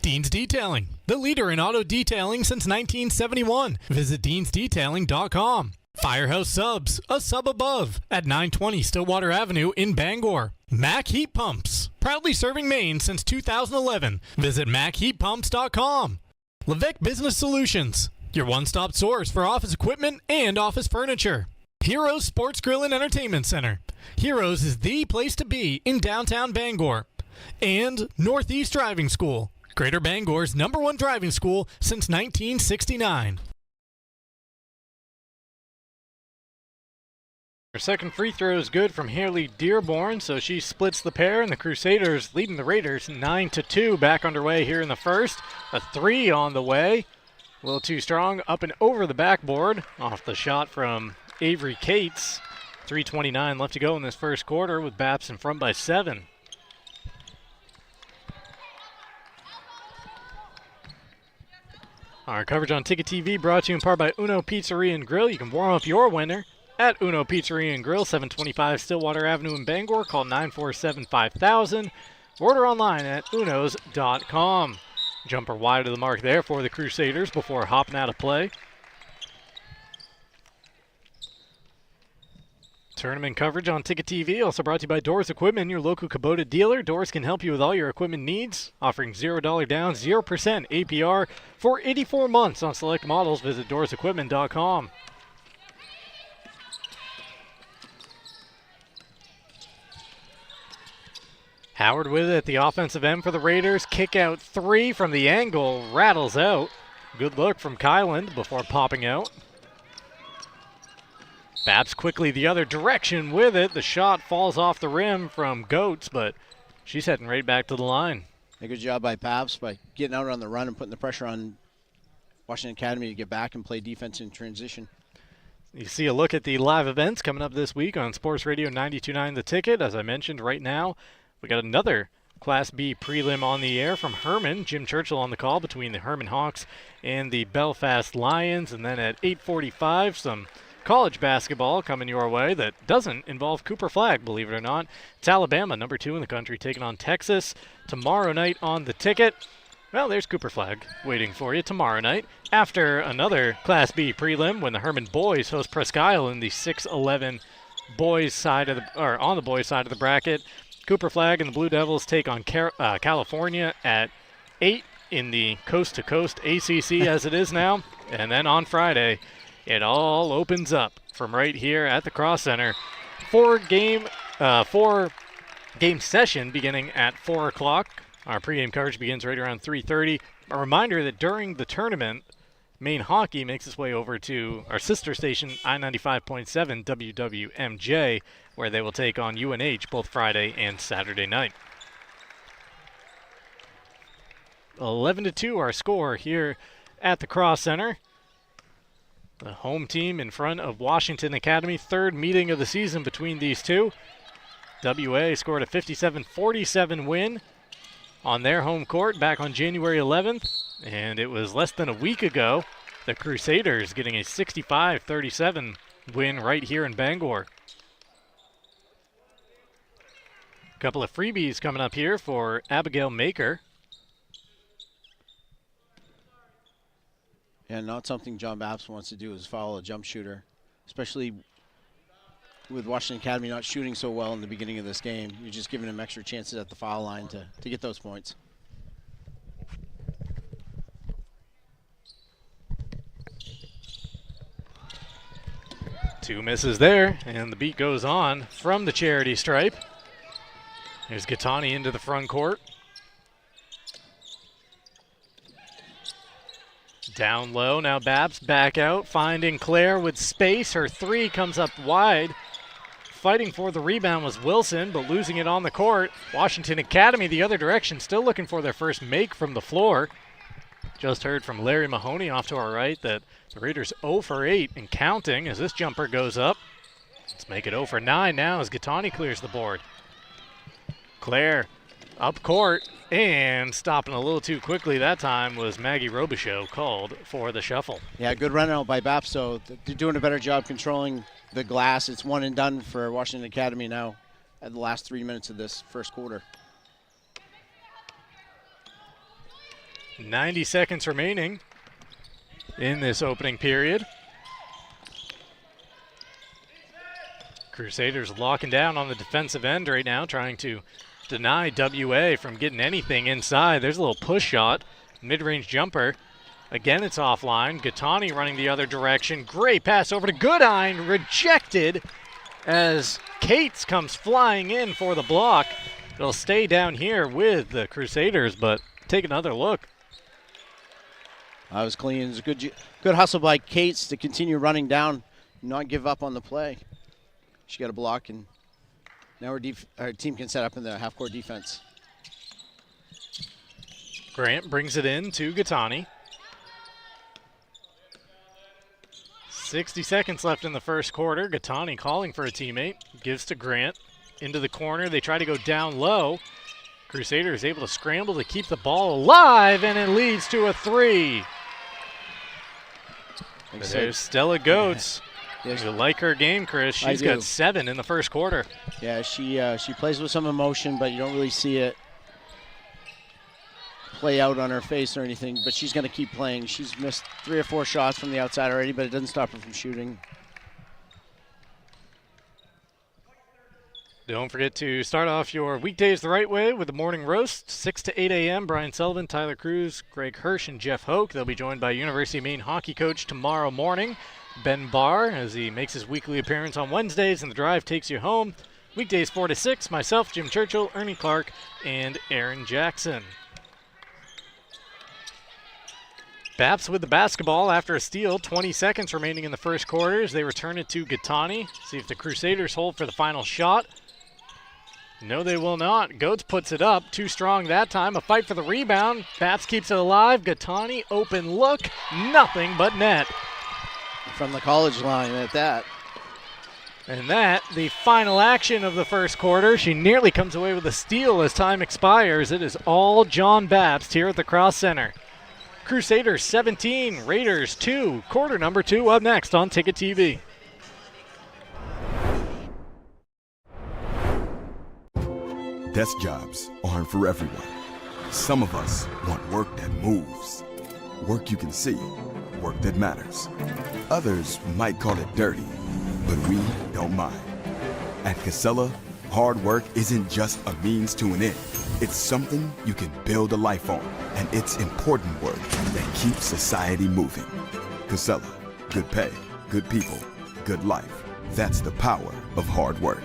Dean's Detailing. The leader in auto detailing since 1971. Visit deansdetailing.com. Firehouse Subs, a sub above, at 920 Stillwater Avenue in Bangor. Mac Heat Pumps, proudly serving Maine since 2011. Visit MacHeatPumps.com. Levesque Business Solutions, your one-stop source for office equipment and office furniture. Heroes Sports Grill and Entertainment Center. Heroes is the place to be in downtown Bangor. And Northeast Driving School, Greater Bangor's #1 driving school since 1969. Her second free throw is good from Haley Dearborn, so she splits the pair, and the Crusaders leading the Raiders 9-2. Back underway here in the first. A three on the way. A little too strong, up and over the backboard. Off the shot from Avery Cates. 3:29 left to go in this first quarter with Bapst in front by 7. Our coverage on Ticket TV brought to you in part by Uno Pizzeria and Grill. You can warm up your winner at Uno Pizzeria and Grill, 725 Stillwater Avenue in Bangor. Call 947-5000. Order online at unos.com. Jumper wide of the mark there for the Crusaders before hopping out of play. Tournament coverage on Ticket TV, also brought to you by Doors Equipment, your local Kubota dealer. Doors can help you with all your equipment needs, offering $0 down, 0% APR for 84 months on select models. Visit doorsequipment.com. Howard with it at the offensive end for the Raiders. Kick out three from the angle, rattles out. Good look from Kyland before popping out. Bapst quickly the other direction with it. The shot falls off the rim from Goetz, but she's heading right back to the line. A good job by Bapst by getting out on the run and putting the pressure on Washington Academy to get back and play defense in transition. You see a look at the live events coming up this week on Sports Radio 92.9 The Ticket. As I mentioned, right now we got another Class B prelim on the air from Herman. Jim Churchill on the call between the Herman Hawks and the Belfast Lions. And then at 8:45, some college basketball coming your way that doesn't involve Cooper Flag, believe it or not. It's Alabama, #2 in the country, taking on Texas tomorrow night on The Ticket. Well, there's Cooper Flag waiting for you tomorrow night after another Class B prelim when the Herman boys host Presque Isle in the 6-11 boys side of the, or on the boys side of the bracket. Cooper Flag and the Blue Devils take on California at 8 in the coast-to-coast ACC as it is now. And then on Friday, it all opens up from right here at the Cross Center. Four-game session beginning at 4 o'clock. Our pregame coverage begins right around 3:30. A reminder that during the tournament, Maine Hockey makes its way over to our sister station, I-95.7 WWMJ, where they will take on UNH both Friday and Saturday night. 11-2 our score here at the Cross Center. The home team in front of Washington Academy, third meeting of the season between these two. WA scored a 57-47 win on their home court back on January 11th, and it was less than a week ago the Crusaders getting a 65-37 win right here in Bangor. A couple of freebies coming up here for Abigail Maker. Yeah, not something John Bapst wants to do is foul a jump shooter, especially with Washington Academy not shooting so well in the beginning of this game. You're just giving them extra chances at the foul line to get those points. Two misses there, and the beat goes on from the charity stripe. Here's Gattani into the front court. Down low, now Bapst back out, finding Claire with space. Her three comes up wide. Fighting for the rebound was Wilson, but losing it on the court. Washington Academy the other direction, still looking for their first make from the floor. Just heard from Larry Mahoney off to our right that the Raiders 0 for 8 and counting as this jumper goes up. Let's make it 0 for 9 now as Gattani clears the board. Claire up court and stopping a little too quickly that time was Maggie Robichaud called for the shuffle. Yeah, good run out by Bapst, so they're doing a better job controlling the glass. It's one and done for Washington Academy now at the last 3 minutes of this first quarter. 90 seconds remaining in this opening period. Crusaders locking down on the defensive end right now, trying to deny WA from getting anything inside. There's a little push shot, mid-range jumper. Again, it's offline. Gattani running the other direction. Great pass over to Goodine, rejected as Cates comes flying in for the block. It'll stay down here with the Crusaders, but take another look. That was clean. It was a good hustle by Cates to continue running down, not give up on the play. She got a block, and now our team can set up in the half-court defense. Grant brings it in to Gattani. 60 seconds left in the first quarter. Gattani calling for a teammate. Gives to Grant. Into the corner. They try to go down low. Crusaders able to scramble to keep the ball alive, and it leads to a three. There's Stella Goetz. Yes. You like her game, Chris. She's got 7 in the first quarter. Yeah, she plays with some emotion, but you don't really see it play out on her face or anything, but she's going to keep playing. She's missed 3 or 4 shots from the outside already, but it doesn't stop her from shooting. Don't forget to start off your weekdays the right way with the morning roast, 6 to 8 a.m. Brian Sullivan, Tyler Cruz, Greg Hirsch, and Jeff Hoke. They'll be joined by University of Maine hockey coach tomorrow morning, Ben Barr, as he makes his weekly appearance on Wednesdays, and the drive takes you home. Weekdays 4 to 6, myself, Jim Churchill, Ernie Clark, and Aaron Jackson. Bapst with the basketball after a steal. 20 seconds remaining in the first quarter as they return it to Gattani. See if the Crusaders hold for the final shot. No, they will not. Goetz puts it up. Too strong that time. A fight for the rebound. Bapst keeps it alive. Gattani, open look. Nothing but net. From the college line at that. And that, the final action of the first quarter. She nearly comes away with a steal as time expires. It is all John Bapst here at the Cross Center. Crusaders 17, Raiders 2. Quarter number 2 up next on Ticket TV. Desk jobs aren't for everyone. Some of us want work that moves. Work you can see. Work that matters. Others might call it dirty, but we don't mind. At Casella, hard work isn't just a means to an end. It's something you can build a life on, and it's important work that keeps society moving. Casella, good pay, good people, good life. That's the power of hard work.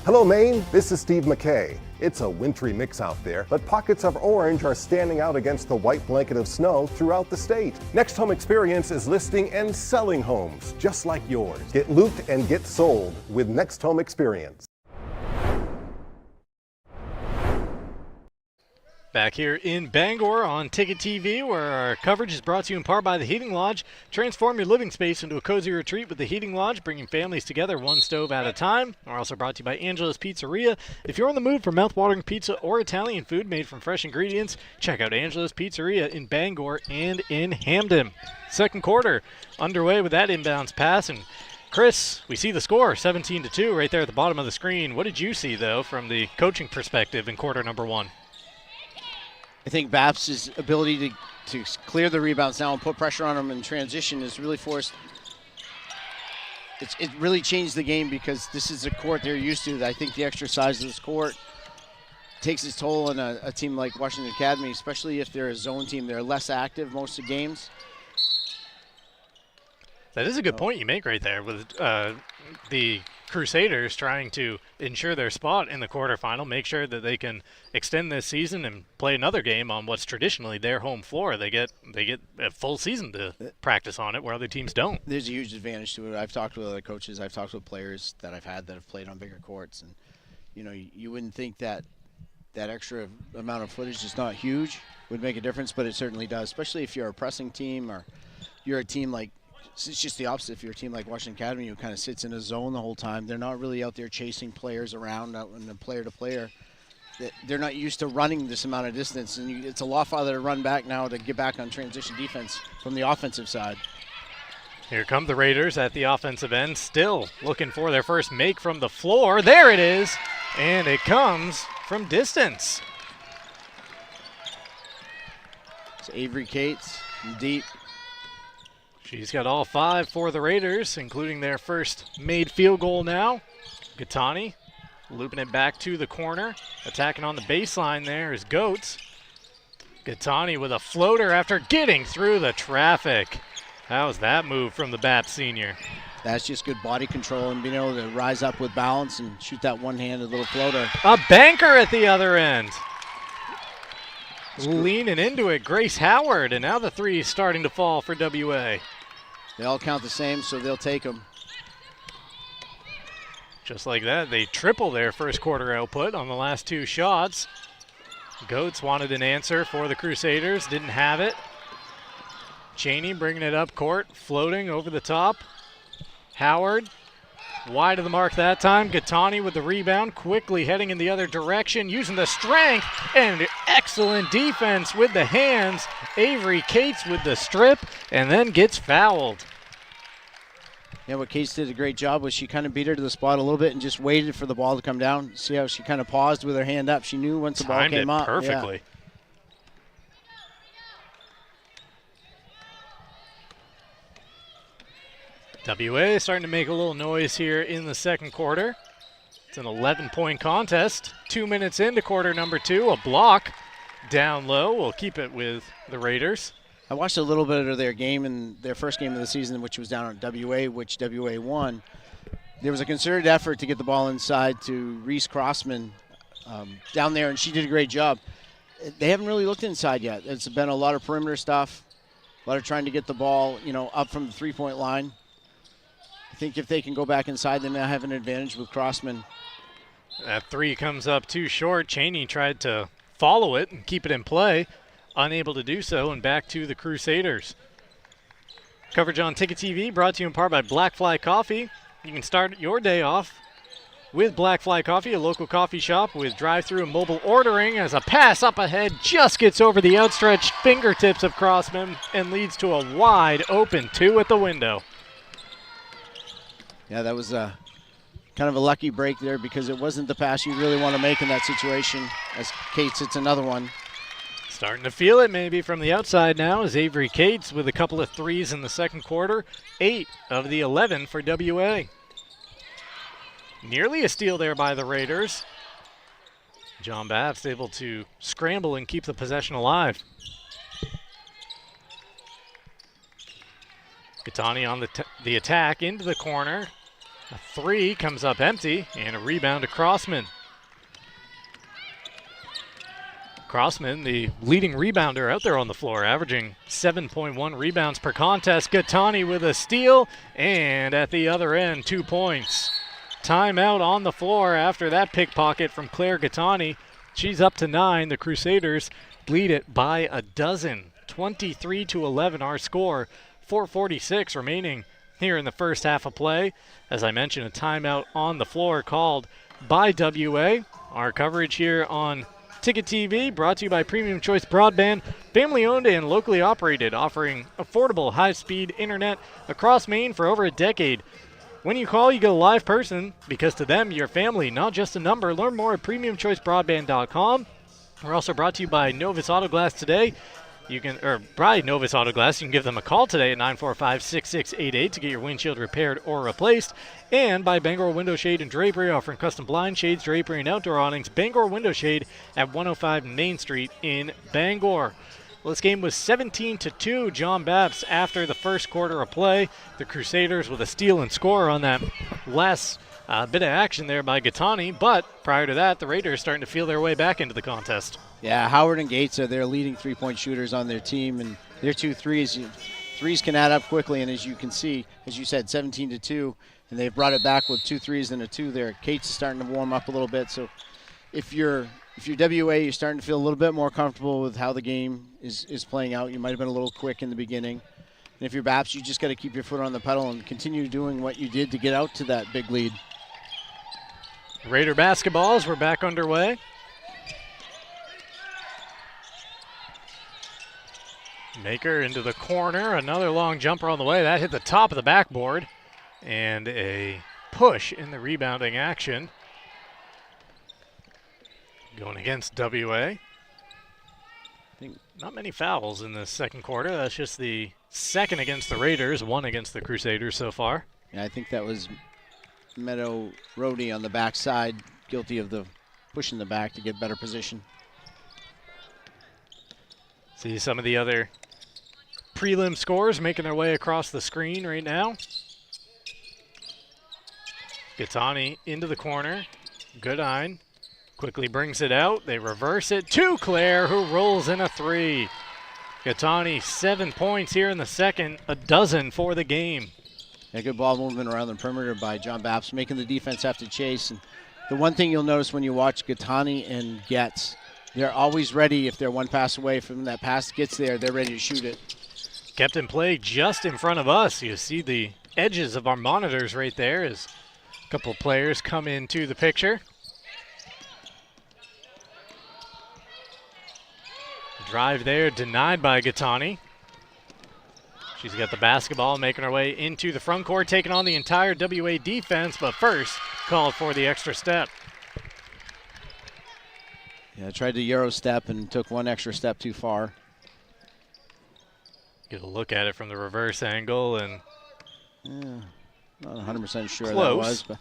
Hello, Maine. This is Steve McKay. It's a wintry mix out there, but pockets of orange are standing out against the white blanket of snow throughout the state. Next Home Experience is listing and selling homes just like yours. Get looped and get sold with Next Home Experience. Back here in Bangor on Ticket TV, where our coverage is brought to you in part by the Heating Lodge. Transform your living space into a cozy retreat with the Heating Lodge, bringing families together one stove at a time. We're also brought to you by Angela's Pizzeria. If you're in the mood for mouth-watering pizza or Italian food made from fresh ingredients, check out Angela's Pizzeria in Bangor and in Hamden. Second quarter underway with that inbounds pass, and Chris, we see the score, 17-2 right there at the bottom of the screen. What did you see, though, from the coaching perspective in quarter number one? I think Bapst's ability to clear the rebounds now and put pressure on them in transition is really forced. It really changed the game because this is a court they're used to. I think the extra size of this court takes its toll on a team like Washington Academy, especially if they're a zone team. They're less active most of the games. That is a good point you make right there with the Crusaders trying to ensure their spot in the quarterfinal, make sure that they can extend this season and play another game on what's traditionally their home floor. They get a full season to practice on it where other teams don't. There's a huge advantage to it. I've talked with other coaches. I've talked with players that I've had that have played on bigger courts, and you wouldn't think that extra amount of footage is not huge, would make a difference, but it certainly does, especially if you're a pressing team or you're a team like. It's just the opposite. If you're a team like Washington Academy who kind of sits in a zone the whole time, they're not really out there chasing players around and player to player. They're not used to running this amount of distance, and it's a lot farther to run back now to get back on transition defense from the offensive side. Here come the Raiders at the offensive end, still looking for their first make from the floor. There it is, and it comes from distance. It's Avery Cates from deep. She's got all 5 for the Raiders, including their first made field goal now. Gattani looping it back to the corner. Attacking on the baseline there is Goetz. Gattani with a floater after getting through the traffic. How's that move from the Bapst senior? That's just good body control and being able to rise up with balance and shoot that one-handed little floater. A banker at the other end. Leaning into it, Grace Howard, and now the three is starting to fall for WA. They all count the same, so they'll take them. Just like that, they triple their first quarter output on the last 2 shots. Goetz wanted an answer for the Crusaders, didn't have it. Cheney bringing it up court, floating over the top. Howard, wide of the mark that time. Gattani with the rebound, quickly heading in the other direction, using the strength and excellent defense with the hands. Avery Cates with the strip, and then gets fouled. Yeah, what Cates did a great job was she kind of beat her to the spot a little bit and just waited for the ball to come down. See how she kind of paused with her hand up. She knew once the ball came up. Perfectly. Yeah. WA starting to make a little noise here in the second quarter. It's an 11-point contest. 2 minutes into quarter number 2. A block down low. We'll keep it with the Raiders. I watched a little bit of their game in their first game of the season, which was down at WA, which WA won. There was a concerted effort to get the ball inside to Reese Crossman down there, and she did a great job. They haven't really looked inside yet. It's been a lot of perimeter stuff, a lot of trying to get the ball, up from the three-point line. I think if they can go back inside, they now have an advantage with Crossman. That 3 comes up too short. Cheney tried to follow it and keep it in play. Unable to do so, and back to the Crusaders. Coverage on Ticket TV brought to you in part by Black Fly Coffee. You can start your day off with Black Fly Coffee, a local coffee shop with drive-through and mobile ordering, as a pass up ahead just gets over the outstretched fingertips of Crossman and leads to a wide open 2 at the window. Yeah, that was kind of a lucky break there because it wasn't the pass you'd really want to make in that situation, as Cates hits another one. Starting to feel it maybe from the outside now is Avery Cates with a couple of 3s in the second quarter. 8 of the 11 for WA. Nearly a steal there by the Raiders. John Bapst able to scramble and keep the possession alive. Gattani on the attack into the corner. A 3 comes up empty, and a rebound to Crossman. Crossman, the leading rebounder out there on the floor, averaging 7.1 rebounds per contest. Gattani with a steal, and at the other end, 2 points. Timeout on the floor after that pickpocket from Claire Gattani. She's up to 9. The Crusaders lead it by a dozen. 23-11 our score. 4:46 remaining here in the first half of play. As I mentioned, a timeout on the floor called by WA. Our coverage here on Ticket TV brought to you by Premium Choice Broadband, family owned and locally operated, offering affordable high-speed internet across Maine for over a decade. When you call, you get a live person, because to them, you're family, not just a number. Learn more at PremiumChoiceBroadband.com. We're also brought to you by Novus Auto Glass today. By Novus Auto Glass. You can give them a call today at 945-6688 to get your windshield repaired or replaced. And by Bangor Window Shade and Drapery, offering custom blind shades, drapery, and outdoor awnings. Bangor Window Shade at 105 Main Street in Bangor. Well, this game was 17-2, John Bapst, after the first quarter of play. The Crusaders with a steal and score on that last bit of action there by Gattani. But prior to that, the Raiders starting to feel their way back into the contest. Yeah, Howard and Gates are their leading three-point shooters on their team, and their 2 threes can add up quickly. And as you can see, as you said, 17-2, and they've brought it back with 2 threes and a 2 there. Gates is starting to warm up a little bit. So if you're WA, you're starting to feel a little bit more comfortable with how the game is playing out. You might have been a little quick in the beginning. And if you're Bapst, you just got to keep your foot on the pedal and continue doing what you did to get out to that big lead. Raider basketballs, we're back underway. Maker into the corner, another long jumper on the way. That hit the top of the backboard. And a push in the rebounding action. Going against WA. I think not many fouls in the second quarter. That's just the second against the Raiders, 1 against the Crusaders so far. Yeah, I think that was Meadow Rohde on the backside, guilty of the push in the back to get better position. See some of the other prelim scores making their way across the screen right now. Gattani into the corner. Goodine quickly brings it out. They reverse it to Claire, who rolls in a 3. Gattani 7 points here in the second, a dozen for the game. Yeah, good ball movement around the perimeter by John Bapst, making the defense have to chase. And the one thing you'll notice when you watch Gattani and Getz, they're always ready. If they're one pass away from that pass gets there, they're ready to shoot it. Kept in play just in front of us. You see the edges of our monitors right there as a couple players come into the picture. Drive there, denied by Gattani. She's got the basketball, making her way into the front court, taking on the entire WA defense, but first called for the extra step. Yeah, tried to Euro step and took one extra step too far. Get a look at it from the reverse angle, and yeah, not 100% sure close. That was. But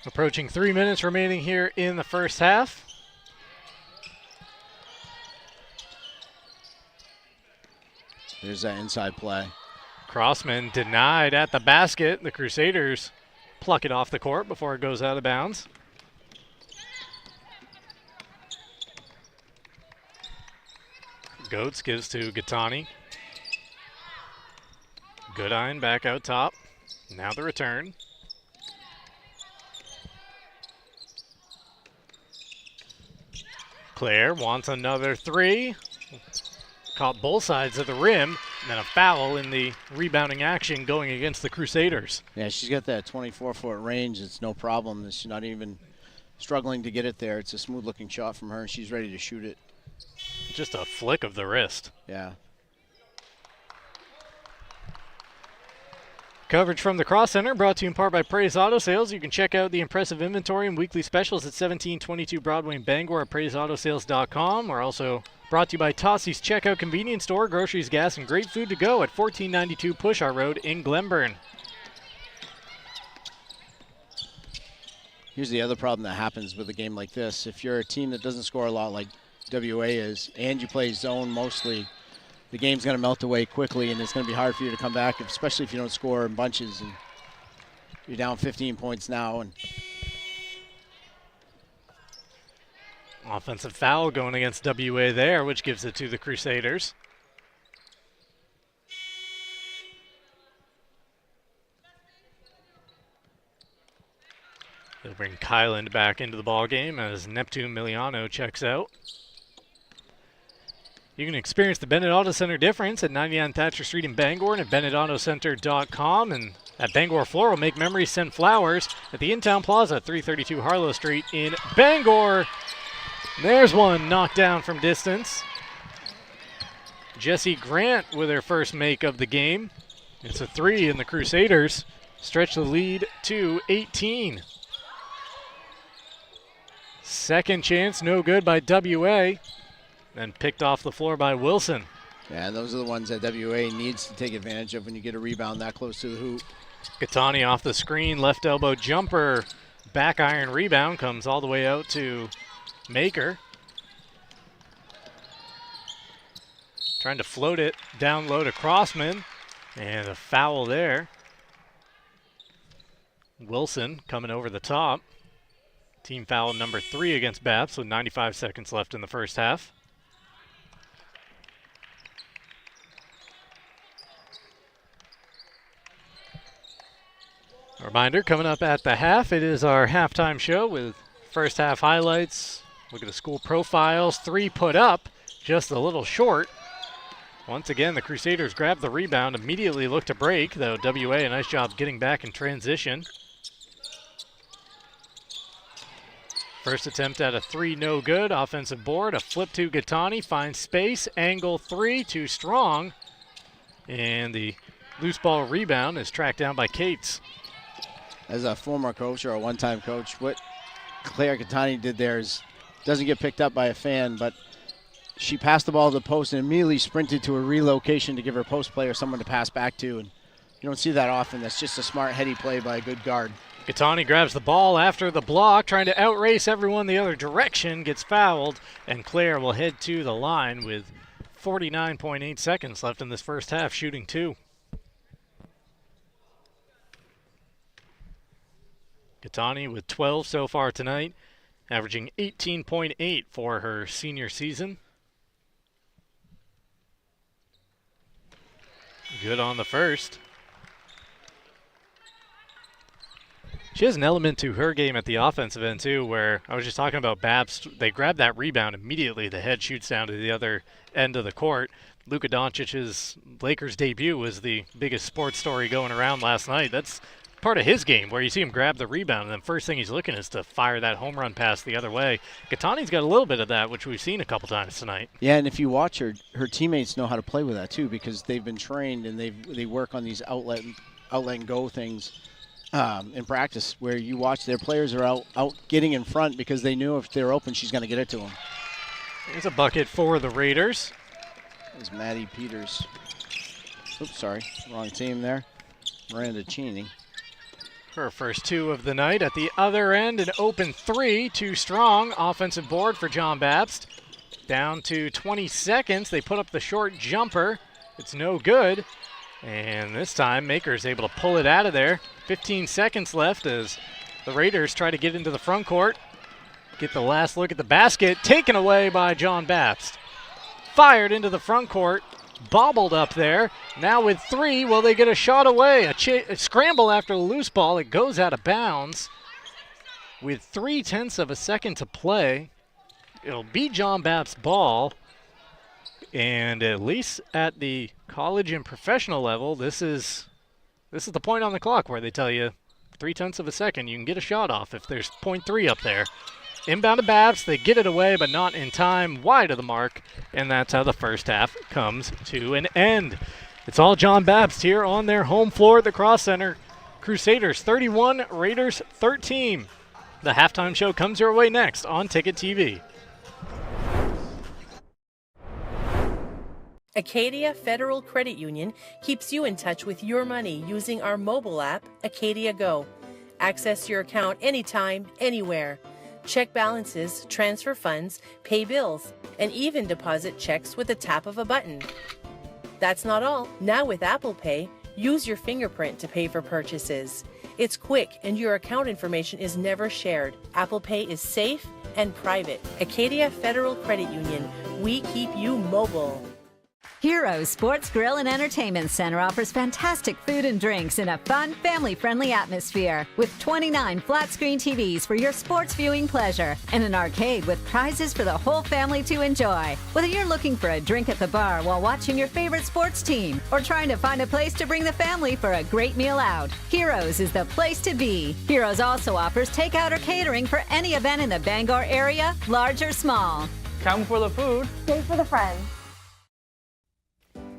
approaching 3 minutes remaining here in the first half. There's that inside play. Crossman denied at the basket. The Crusaders pluck it off the court before it goes out of bounds. Goetz gives to Gattani. Goodine back out top. Now the return. Claire wants another 3. Caught both sides of the rim, and then a foul in the rebounding action going against the Crusaders. Yeah, she's got that 24-foot range. It's no problem. She's not even struggling to get it there. It's a smooth-looking shot from her, and she's ready to shoot it. Just a flick of the wrist. Yeah. Coverage from the Cross Center brought to you in part by Praise Auto Sales. You can check out the impressive inventory and weekly specials at 1722 Broadway in Bangor at PraiseAutoSales.com. We're also brought to you by Tossie's Checkout Convenience Store, groceries, gas, and great food to go at 1492 Pushar Road in Glenburn. Here's the other problem that happens with a game like this. If you're a team that doesn't score a lot like WA is, and you play zone mostly, the game's going to melt away quickly, and it's going to be hard for you to come back, especially if you don't score in bunches. And you're down 15 points now. And offensive foul going against WA there, which gives it to the Crusaders. They'll bring Kyland back into the ballgame as Neptune Miliano checks out. You can experience the Bennett Auto Center difference at 99 Thatcher Street in Bangor and at BennettAutoCenter.com. And at Bangor Floral, make memories, send flowers at the In-Town Plaza at 332 Harlow Street in Bangor. There's one knocked down from distance. Jessie Grant with her first make of the game. It's a 3, and the Crusaders stretch the lead to 18. Second chance, no good by WA. Then picked off the floor by Wilson. Yeah, those are the ones that WA needs to take advantage of when you get a rebound that close to the hoop. Gattani off the screen, left elbow jumper, back iron rebound, comes all the way out to Maker. Trying to float it down low to Crossman, and a foul there. Wilson coming over the top. Team foul number 3 against Bapst with 95 seconds left in the first half. A reminder, coming up at the half, it is our halftime show with first half highlights. Look at the school profiles. 3 put up, just a little short. Once again, the Crusaders grab the rebound, immediately look to break, though WA a nice job getting back in transition. First attempt at a 3, no good. Offensive board, a flip to Gattani, finds space, angle 3, too strong. And the loose ball rebound is tracked down by Cates. As a former coach or a one-time coach, what Claire Gattani did there doesn't get picked up by a fan, but she passed the ball to the post and immediately sprinted to a relocation to give her post player someone to pass back to. And you don't see that often. That's just a smart, heady play by a good guard. Gattani grabs the ball after the block, trying to outrace everyone the other direction, gets fouled, and Claire will head to the line with 49.8 seconds left in this first half, shooting 2. Gattani with 12 so far tonight, averaging 18.8 for her senior season. Good on the first. She has an element to her game at the offensive end, too, where I was just talking about Bapst. They grab that rebound immediately. The head shoots down to the other end of the court. Luka Doncic's Lakers debut was the biggest sports story going around last night. That's part of his game, where you see him grab the rebound, and then first thing he's looking is to fire that home run pass the other way. Gattani's got a little bit of that, which we've seen a couple times tonight. Yeah, and if you watch her teammates know how to play with that, too, because they've been trained and they work on these outlet and go things. In practice, where you watch their players are out getting in front because they knew if they're open, she's going to get it to them. Here's a bucket for the Raiders. There's Maddie Peters. Oops, sorry, wrong team there. Miranda Cheney. Her first 2 of the night. At the other end, an open 3, too strong. Offensive board for John Bapst. Down to 20 seconds. They put up the short jumper. It's no good. And this time, Maker's able to pull it out of there. 15 seconds left as the Raiders try to get into the front court. Get the last look at the basket. Taken away by John Bapst. Fired into the front court. Bobbled up there. Now with 3, will they get a shot away? A scramble after the loose ball. It goes out of bounds. With 0.3 of a second to play, it'll be John Bapst's ball. And at least at the college and professional level, this is the point on the clock where they tell you 0.3 of a second, you can get a shot off if there's 0.3 up there. Inbound to Bapst, they get it away, but not in time, wide of the mark, and that's how the first half comes to an end. It's all John Bapst here on their home floor at the Cross Center. Crusaders 31, Raiders 13. The halftime show comes your way next on Ticket TV. Acadia Federal Credit Union keeps you in touch with your money using our mobile app, Acadia Go. Access your account anytime, anywhere. Check balances, transfer funds, pay bills, and even deposit checks with the tap of a button. That's not all. Now with Apple Pay, use your fingerprint to pay for purchases. It's quick and your account information is never shared. Apple Pay is safe and private. Acadia Federal Credit Union, we keep you mobile. Heroes Sports Grill and Entertainment Center offers fantastic food and drinks in a fun, family-friendly atmosphere with 29 flat-screen TVs for your sports viewing pleasure and an arcade with prizes for the whole family to enjoy. Whether you're looking for a drink at the bar while watching your favorite sports team or trying to find a place to bring the family for a great meal out, Heroes is the place to be. Heroes also offers takeout or catering for any event in the Bangor area, large or small. Come for the food. Stay for the friends.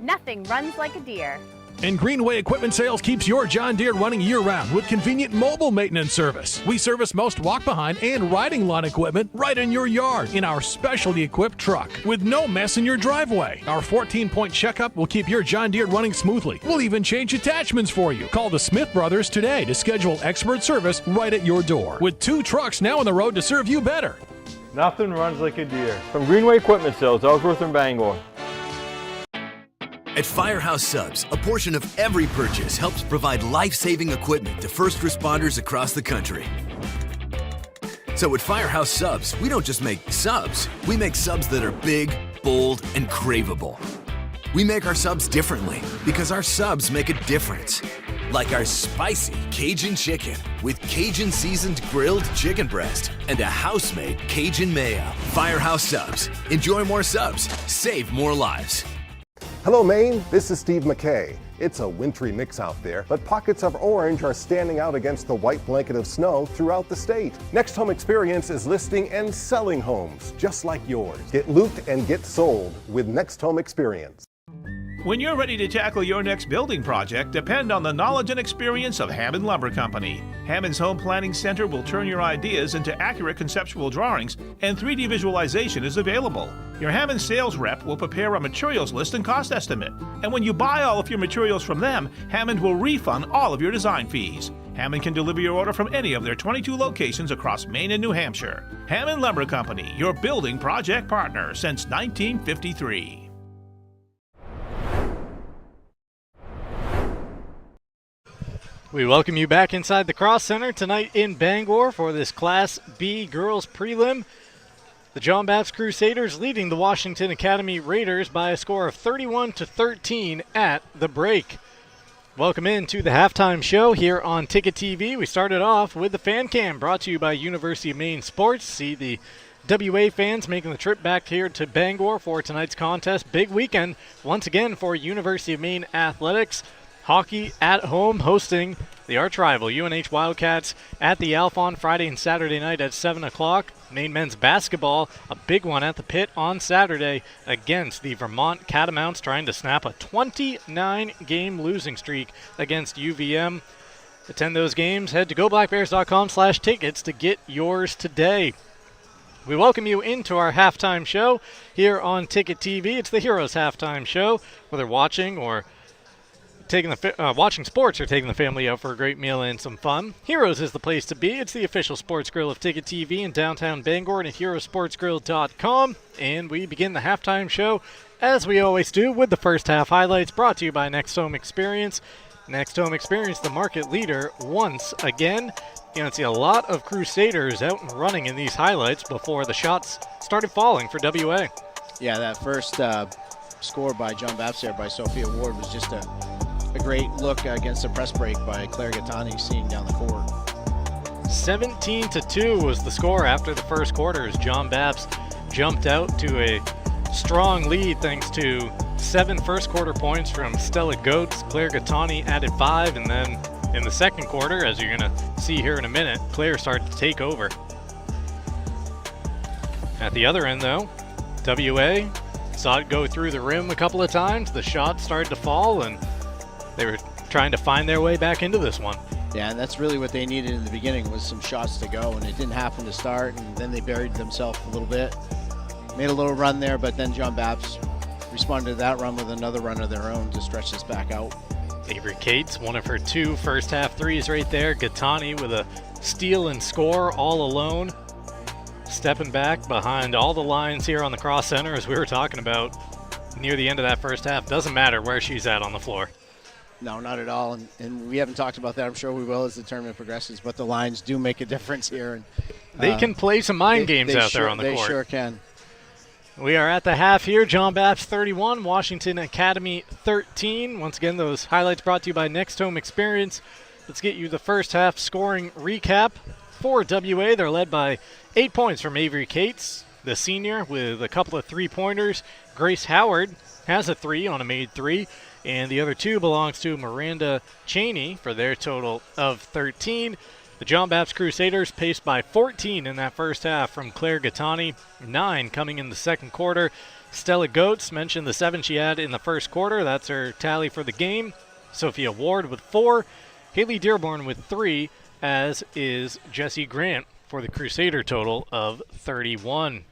Nothing runs like a deer. And Greenway Equipment Sales keeps your John Deere running year-round with convenient mobile maintenance service. We service most walk-behind and riding lawn equipment right in your yard in our specially equipped truck with no mess in your driveway. Our 14-point checkup will keep your John Deere running smoothly. We'll even change attachments for you. Call the Smith Brothers today to schedule expert service right at your door. With 2 trucks now on the road to serve you better. Nothing runs like a deer. From Greenway Equipment Sales, Ellsworth and Bangor. At Firehouse Subs, a portion of every purchase helps provide life-saving equipment to first responders across the country. So at Firehouse Subs, we don't just make subs, we make subs that are big, bold, and craveable. We make our subs differently because our subs make a difference. Like our spicy Cajun chicken with Cajun seasoned grilled chicken breast and a house-made Cajun mayo. Firehouse Subs. Enjoy more subs, save more lives. Hello, Maine. This is Steve McKay. It's a wintry mix out there, but pockets of orange are standing out against the white blanket of snow throughout the state. Next Home Experience is listing and selling homes just like yours. Get looped and get sold with Next Home Experience. When you're ready to tackle your next building project, depend on the knowledge and experience of Hammond Lumber Company. Hammond's Home Planning Center will turn your ideas into accurate conceptual drawings, and 3D visualization is available. Your Hammond sales rep will prepare a materials list and cost estimate. And when you buy all of your materials from them, Hammond will refund all of your design fees. Hammond can deliver your order from any of their 22 locations across Maine and New Hampshire. Hammond Lumber Company, your building project partner since 1953. We welcome you back inside the Cross Center tonight in Bangor for this Class B girls prelim. The John Bapst Crusaders leading the Washington Academy Raiders by a score of 31-13 at the break. Welcome in to the halftime show here on Ticket TV. We started off with the Fan Cam brought to you by University of Maine Sports. See the WA fans making the trip back here to Bangor for tonight's contest. Big weekend once again for University of Maine Athletics. Hockey at home hosting the arch rival UNH Wildcats at the Alpha on Friday and Saturday night at 7 o'clock. Maine men's basketball, a big one at the Pit on Saturday against the Vermont Catamounts, trying to snap a 29-game losing streak against UVM. Attend those games. Head to goblackbears.com/tickets to get yours today. We welcome you into our halftime show here on Ticket TV. It's the Heroes halftime show, whether watching or watching sports or taking the family out for a great meal and some fun. Heroes is the place to be. It's the official sports grill of Ticket TV in downtown Bangor and at herosportsgrill.com. And we begin the halftime show, as we always do, with the first half highlights brought to you by Next Home Experience. Next Home Experience, the market leader once again. You're going to see a lot of Crusaders out and running in these highlights before the shots started falling for WA. Yeah, that first score by John Bapst there by Sophia Ward was just a great look against the press break by Claire Gattani seeing down the court. 17-2 was the score after the first quarter as John Bapst jumped out to a strong lead thanks to 7 first quarter points from Stella Goetz. Claire Gattani added 5, and then in the second quarter, as you're going to see here in a minute, Claire started to take over. At the other end, though, WA saw it go through the rim a couple of times. The shots started to fall, and they were trying to find their way back into this one. Yeah, and that's really what they needed in the beginning was some shots to go, and it didn't happen to start, and then they buried themselves a little bit. Made a little run there, but then John Bapst responded to that run with another run of their own to stretch this back out. Avery Cates, one of her 2 first half threes right there. Gattani with a steal and score all alone. Stepping back behind all the lines here on the Cross Center, as we were talking about near the end of that first half. Doesn't matter where she's at on the floor. No, not at all, and we haven't talked about that. I'm sure we will as the tournament progresses, but the lines do make a difference here. And they can play some mind games out there on the court. They sure can. We are at the half here. John Bapst 31, Washington Academy 13. Once again, those highlights brought to you by Next Home Experience. Let's get you the first half scoring recap. For WA, they're led by 8 points from Avery Cates, the senior, with a couple of three-pointers. Grace Howard has a 3 on a made 3, and the other 2 belongs to Miranda Cheney for their total of 13. The John Bapst Crusaders paced by 14 in that first half from Claire Gattani, 9 coming in the second quarter. Stella Goetz mentioned the 7 she had in the first quarter. That's her tally for the game. Sophia Ward with 4. Haley Dearborn with 3, as is Jessie Grant for the Crusader total of 31.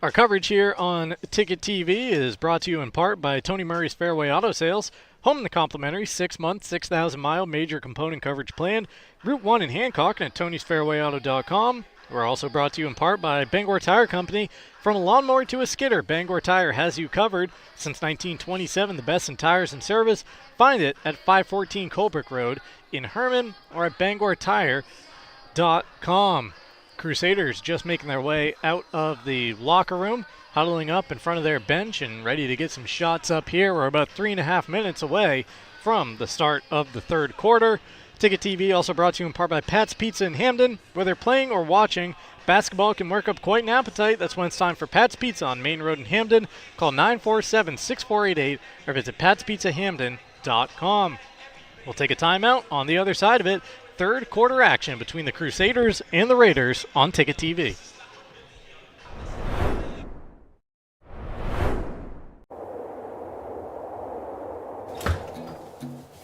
Our coverage here on Ticket TV is brought to you in part by Tony Murray's Fairway Auto Sales. Home in the complimentary 6-month, 6,000-mile major component coverage plan. Route 1 in Hancock and at tonysfairwayauto.com. We're also brought to you in part by Bangor Tire Company. From a lawnmower to a skidder, Bangor Tire has you covered. Since 1927, the best in tires and service. Find it at 514 Colebrook Road in Herman or at bangortire.com. Crusaders just making their way out of the locker room, huddling up in front of their bench and ready to get some shots up here. We're about 3.5 minutes away from the start of the third quarter. Ticket TV also brought to you in part by Pat's Pizza in Hamden. Whether playing or watching, basketball can work up quite an appetite. That's when it's time for Pat's Pizza on Main Road in Hamden. Call 947-6488 or visit patspizzahamden.com. We'll take a timeout. On the other side of it, third quarter action between the Crusaders and the Raiders on Ticket TV.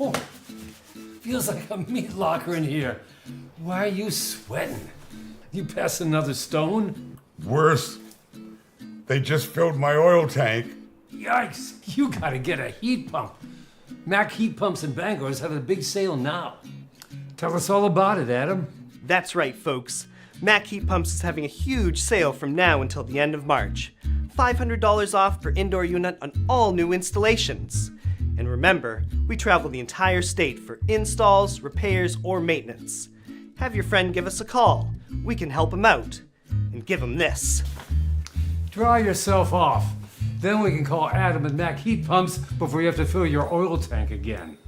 Oh, feels like a meat locker in here. Why are you sweating? You pass another stone? Worse. They just filled my oil tank. Yikes, you gotta get a heat pump. Mac Heat Pumps in Bangor is having a big sale now. Tell us all about it, Adam. That's right, folks. Mac Heat Pumps is having a huge sale from now until the end of March. $500 off per indoor unit on all new installations. And remember, we travel the entire state for installs, repairs, or maintenance. Have your friend give us a call. We can help him out. And give him this. Dry yourself off. Then we can call Adam and Mac Heat Pumps before you have to fill your oil tank again.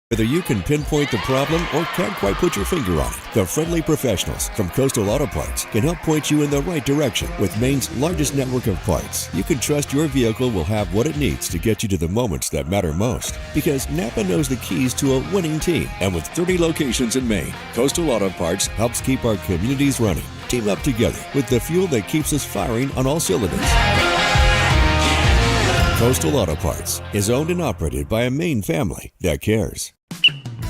Whether you can pinpoint the problem or can't quite put your finger on it, the friendly professionals from Coastal Auto Parts can help point you in the right direction. With Maine's largest network of parts, you can trust your vehicle will have what it needs to get you to the moments that matter most. Because Napa knows the keys to a winning team. And with 30 locations in Maine, Coastal Auto Parts helps keep our communities running. Team up together with the fuel that keeps us firing on all cylinders. Coastal Auto Parts is owned and operated by a Maine family that cares.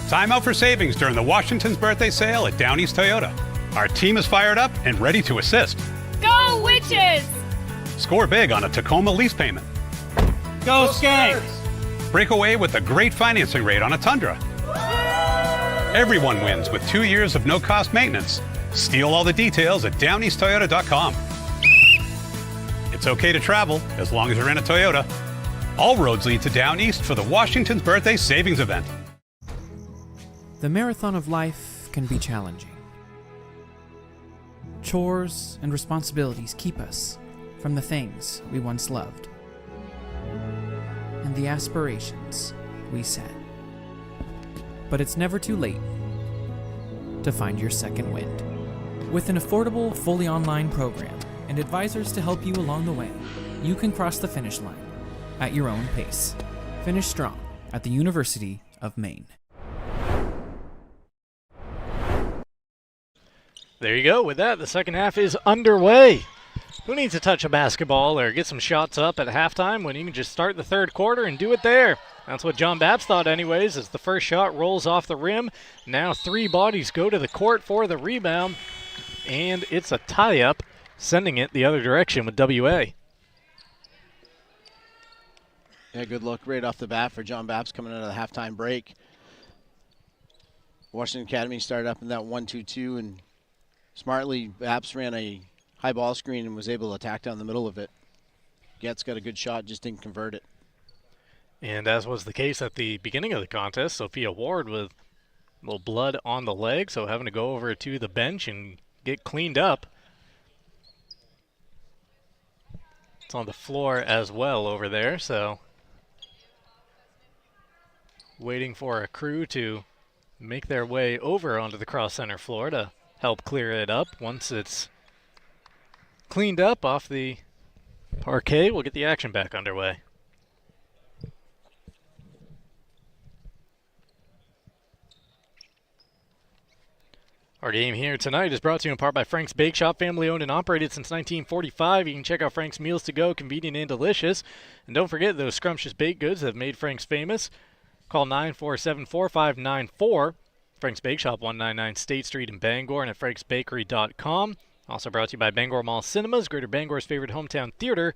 Time out for savings during the Washington's birthday sale at Down East Toyota. Our team is fired up and ready to assist. Go Witches! Score big on a Tacoma lease payment. Go Skanks! Break away with a great financing rate on a Tundra. Everyone wins with 2 years of no-cost maintenance. Steal all the details at downeasttoyota.com. It's okay to travel as long as you're in a Toyota. All roads lead to Down East for the Washington's birthday savings event. The marathon of life can be challenging. Chores and responsibilities keep us from the things we once loved and the aspirations we set. But it's never too late to find your second wind. With an affordable, fully online program and advisors to help you along the way, you can cross the finish line at your own pace. Finish strong at the University of Maine. There you go. With that, the second half is underway. Who needs to touch a basketball or get some shots up at halftime when you can just start the third quarter and do it there? That's what John Bapst thought anyways, as the first shot rolls off the rim. Now 3 bodies go to the court for the rebound, and it's a tie-up sending it the other direction with WA. Yeah, good look right off the bat for John Bapst coming out of the halftime break. Washington Academy started up in that 1-2-2, and smartly Bapst ran a high ball screen and was able to attack down the middle of it. Getz got a good shot, just didn't convert it. And as was the case at the beginning of the contest, Sophia Ward with a little blood on the leg, so having to go over to the bench and get cleaned up. It's on the floor as well over there, so waiting for a crew to make their way over onto the cross center floor to help clear it up. Once it's cleaned up off the parquet, we'll get the action back underway. Our game here tonight is brought to you in part by Frank's Bake Shop, family owned and operated since 1945. You can check out Frank's Meals to Go, convenient and delicious. And don't forget those scrumptious baked goods that have made Frank's famous. Call 947-4594. Frank's Bake Shop, 199 State Street in Bangor, and at franksbakery.com. Also brought to you by Bangor Mall Cinemas, Greater Bangor's favorite hometown theater.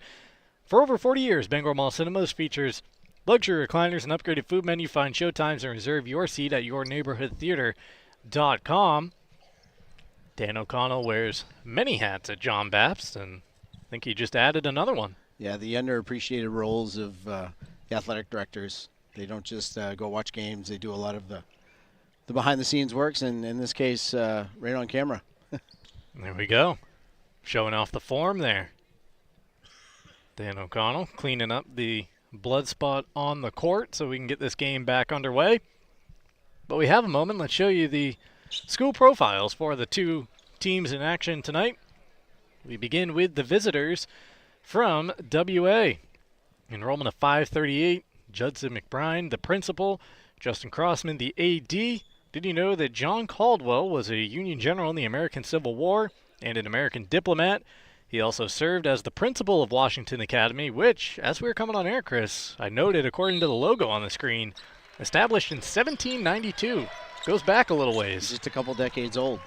For over 40 years, Bangor Mall Cinemas features luxury recliners and upgraded food menu. Find showtimes and reserve your seat at yourneighborhoodtheater.com. Dan O'Connell wears many hats at John Bapst, and I think he just added another one. Yeah, the underappreciated roles of the athletic directors. They don't just go watch games. They do a lot of the behind-the-scenes works, and in this case, right on camera. There we go. Showing off the form there. Dan O'Connell cleaning up the blood spot on the court so we can get this game back underway. But we have a moment. Let's show you the school profiles for the two teams in action tonight. We begin with the visitors from WA. Enrollment of 538. Judson McBride, the principal. Justin Crossman, the AD. Did you know that John Caldwell was a Union general in the American Civil War and an American diplomat? He also served as the principal of Washington Academy, which, as we were coming on air, Chris, I noted, according to the logo on the screen, established in 1792. Goes back a little ways. Just a couple decades old.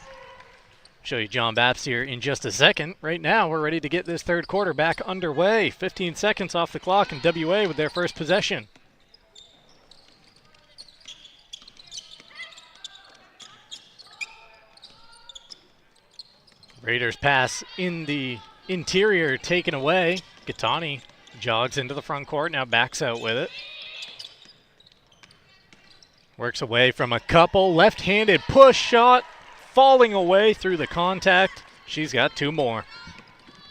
Show you John Bapst here in just a second. Right now, we're ready to get this third quarter back underway. 15 seconds off the clock, and WA with their first possession. Raiders pass in the interior, taken away. Gattani jogs into the front court, now backs out with it. Works away from a couple. Left-handed push shot, falling away through the contact. She's got two more.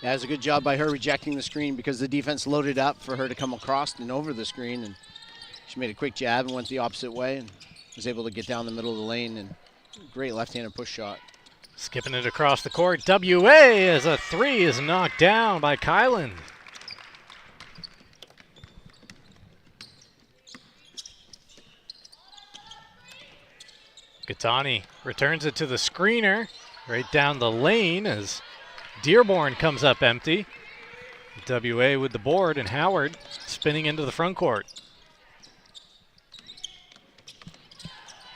That was a good job by her rejecting the screen because the defense loaded up for her to come across and over the screen. And she made a quick jab and went the opposite way and was able to get down the middle of the lane. And great left-handed push shot. Skipping it across the court. WA as a three is knocked down by Kylan. Gattani returns it to the screener right down the lane as Dearborn comes up empty. WA with the board and Howard spinning into the front court.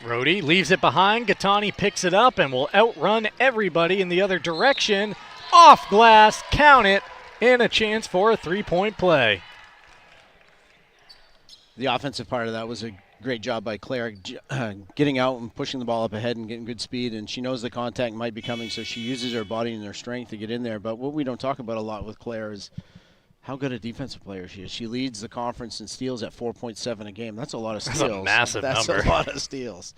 Rhodey leaves it behind. Gattani picks it up and will outrun everybody in the other direction. Off glass, count it, and a chance for a three-point play. The offensive part of that was a great job by Claire getting out and pushing the ball up ahead and getting good speed, and she knows the contact might be coming, so she uses her body and her strength to get in there. But what we don't talk about a lot with Claire is how good a defensive player she is. She leads the conference in steals at 4.7 a game. That's a lot of steals. That's a massive number. That's a lot of steals.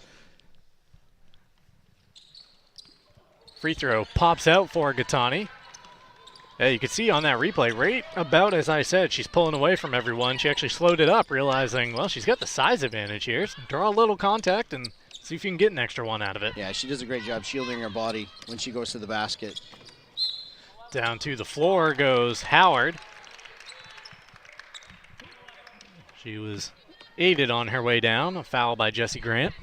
Free throw pops out for Gattani. Yeah, you can see on that replay, right about as I said, she's pulling away from everyone. She actually slowed it up, realizing, well, she's got the size advantage here. So draw a little contact and see if you can get an extra one out of it. Yeah, she does a great job shielding her body when she goes to the basket. Down to the floor goes Howard. She was aided on her way down. A foul by Jesse Grant.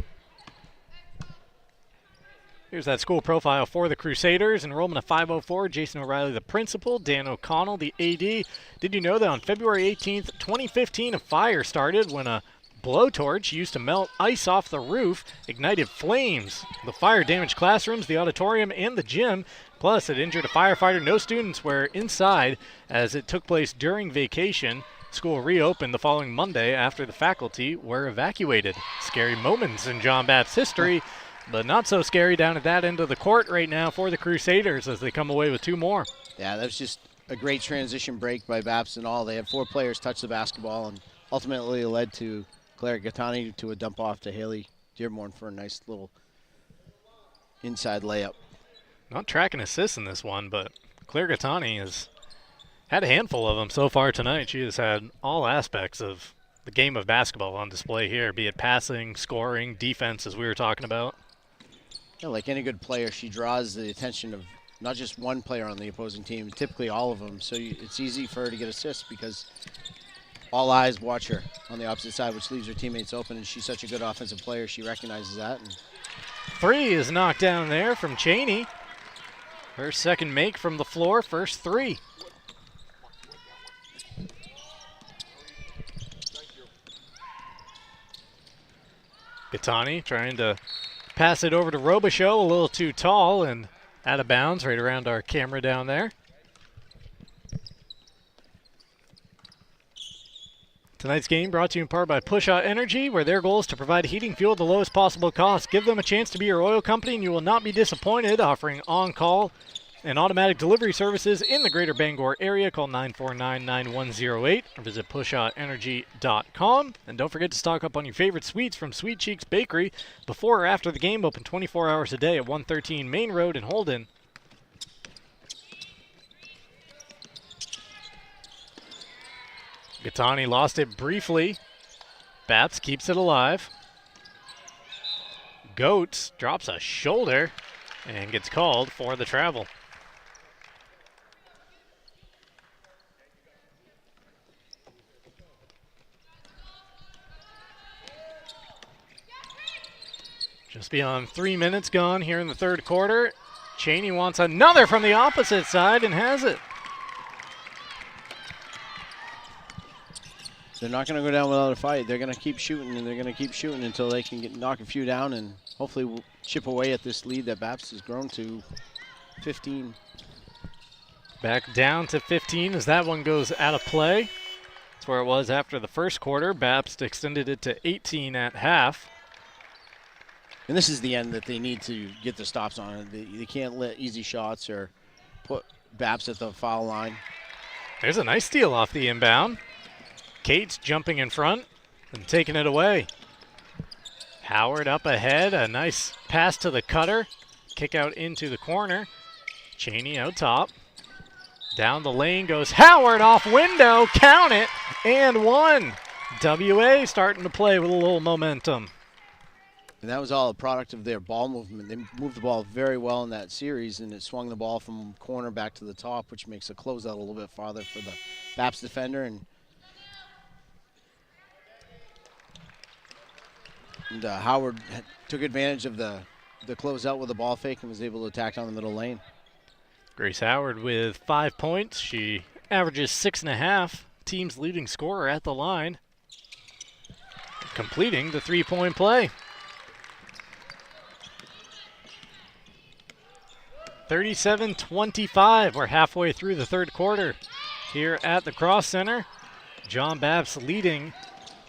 Here's that school profile for the Crusaders. Enrollment of 504. Jason O'Reilly, the principal. Dan O'Connell, the AD. Did you know that on February 18th, 2015, a fire started when a blowtorch used to melt ice off the roof ignited flames. The fire damaged classrooms, the auditorium, and the gym. Plus, it injured a firefighter. No students were inside as it took place during vacation. School reopened the following Monday after the faculty were evacuated. Scary moments in John Bapst's history, but not so scary down at that end of the court right now for the Crusaders as they come away with 2 more. Yeah, that was just a great transition break by Bapst and all. They had 4 players touch the basketball, and ultimately it led to Claire Gattani to a dump off to Haley Dearborn for a nice little inside layup. Not tracking assists in this one, but Claire Gattani has had a handful of them so far tonight. She has had all aspects of the game of basketball on display here, be it passing, scoring, defense, as we were talking about. Yeah, like any good player, she draws the attention of not just one player on the opposing team, typically all of them. So it's easy for her to get assists because all eyes watch her on the opposite side, which leaves her teammates open, and she's such a good offensive player. She recognizes that. And 3 is knocked down there from Cheney. Her second make from the floor, first 3. Gattani trying to pass it over to Robichaux, a little too tall and out of bounds right around our camera down there. Tonight's game brought to you in part by Push Out Energy, where their goal is to provide heating fuel at the lowest possible cost. Give them a chance to be your oil company and you will not be disappointed, offering on-call and automatic delivery services in the greater Bangor area. Call 949-9108 or visit pushoutenergy.com. And don't forget to stock up on your favorite sweets from Sweet Cheeks Bakery before or after the game, open 24 hours a day at 113 Main Road in Holden. Gattani lost it briefly. Bapst keeps it alive. Goetz drops a shoulder and gets called for the travel. Just beyond 3 minutes gone here in the third quarter. Cheney wants another from the opposite side and has it. they're not going to go down without a fight. They're going to keep shooting, and they're going to keep shooting until they can knock a few down and hopefully chip away at this lead that Bapst has grown to 15. Back down to 15 as that one goes out of play. That's where it was after the first quarter. Bapst extended it to 18 at half. And this is the end that they need to get the stops on it. They can't let easy shots or put Bapst at the foul line. There's a nice steal off the inbound. Cates jumping in front and taking it away. Howard up ahead, a nice pass to the cutter. Kick out into the corner. Cheney out top. Down the lane goes Howard off window, count it, and one. WA starting to play with a little momentum. And that was all a product of their ball movement. They moved the ball very well in that series, and it swung the ball from corner back to the top, which makes a closeout a little bit farther for the Bapst defender. And Howard took advantage of the closeout with the ball fake and was able to attack down the middle lane. Grace Howard with 5 points. She averages 6.5. Team's leading scorer at the line, completing the three-point play. 37-25. We're halfway through the third quarter here at the Cross Center. John Bapst leading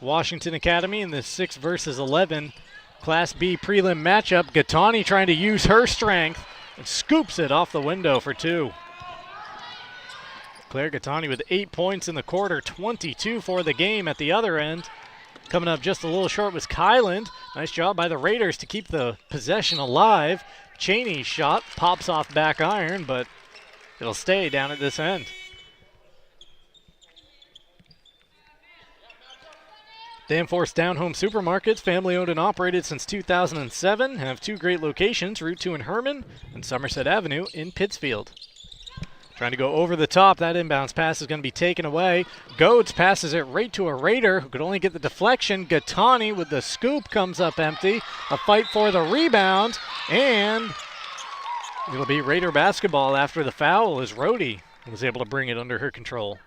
Washington Academy in the 6 versus 11 Class B prelim matchup. Gattani trying to use her strength and scoops it off the window for two. Claire Gattani with 8 points in the quarter, 22 for the game at the other end. Coming up just a little short was Kyland. Nice job by the Raiders to keep the possession alive. Cheney's shot pops off back iron, but it'll stay down at this end. Danforth Down Home Supermarkets, family owned and operated since 2007, have two great locations, Route 2 in Herman and Somerset Avenue in Pittsfield. Trying to go over the top, that inbounds pass is going to be taken away. Goetz passes it right to a Raider who could only get the deflection. Gattani with the scoop comes up empty. A fight for the rebound, and it'll be Raider basketball after the foul as Rhodey was able to bring it under her control.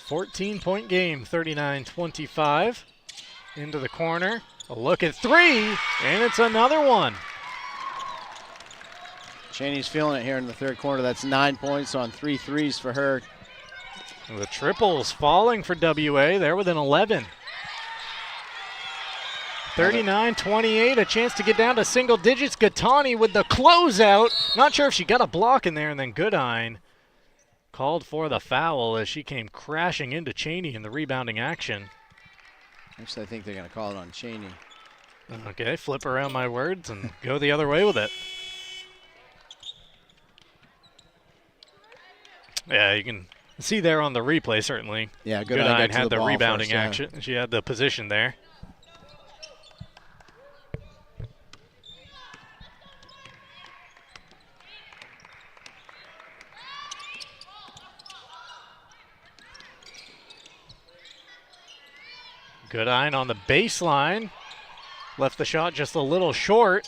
14-point game, 39-25. Into the corner. A look at three, and it's another one. Cheney's feeling it here in the third quarter. That's 9 points on 3 threes for her. The triples falling for WA. They're within 11. 39-28, a chance to get down to single digits. Gattani with the closeout. Not sure if she got a block in there, and then Goodine called for the foul as she came crashing into Cheney in the rebounding action. Actually, I think they're going to call it on Cheney. Okay, flip around my words and go the other way with it. Yeah, you can see there on the replay, certainly. Yeah, Goodine had the rebounding first, yeah. action. She had the position there. Goodine on the baseline. Left the shot just a little short.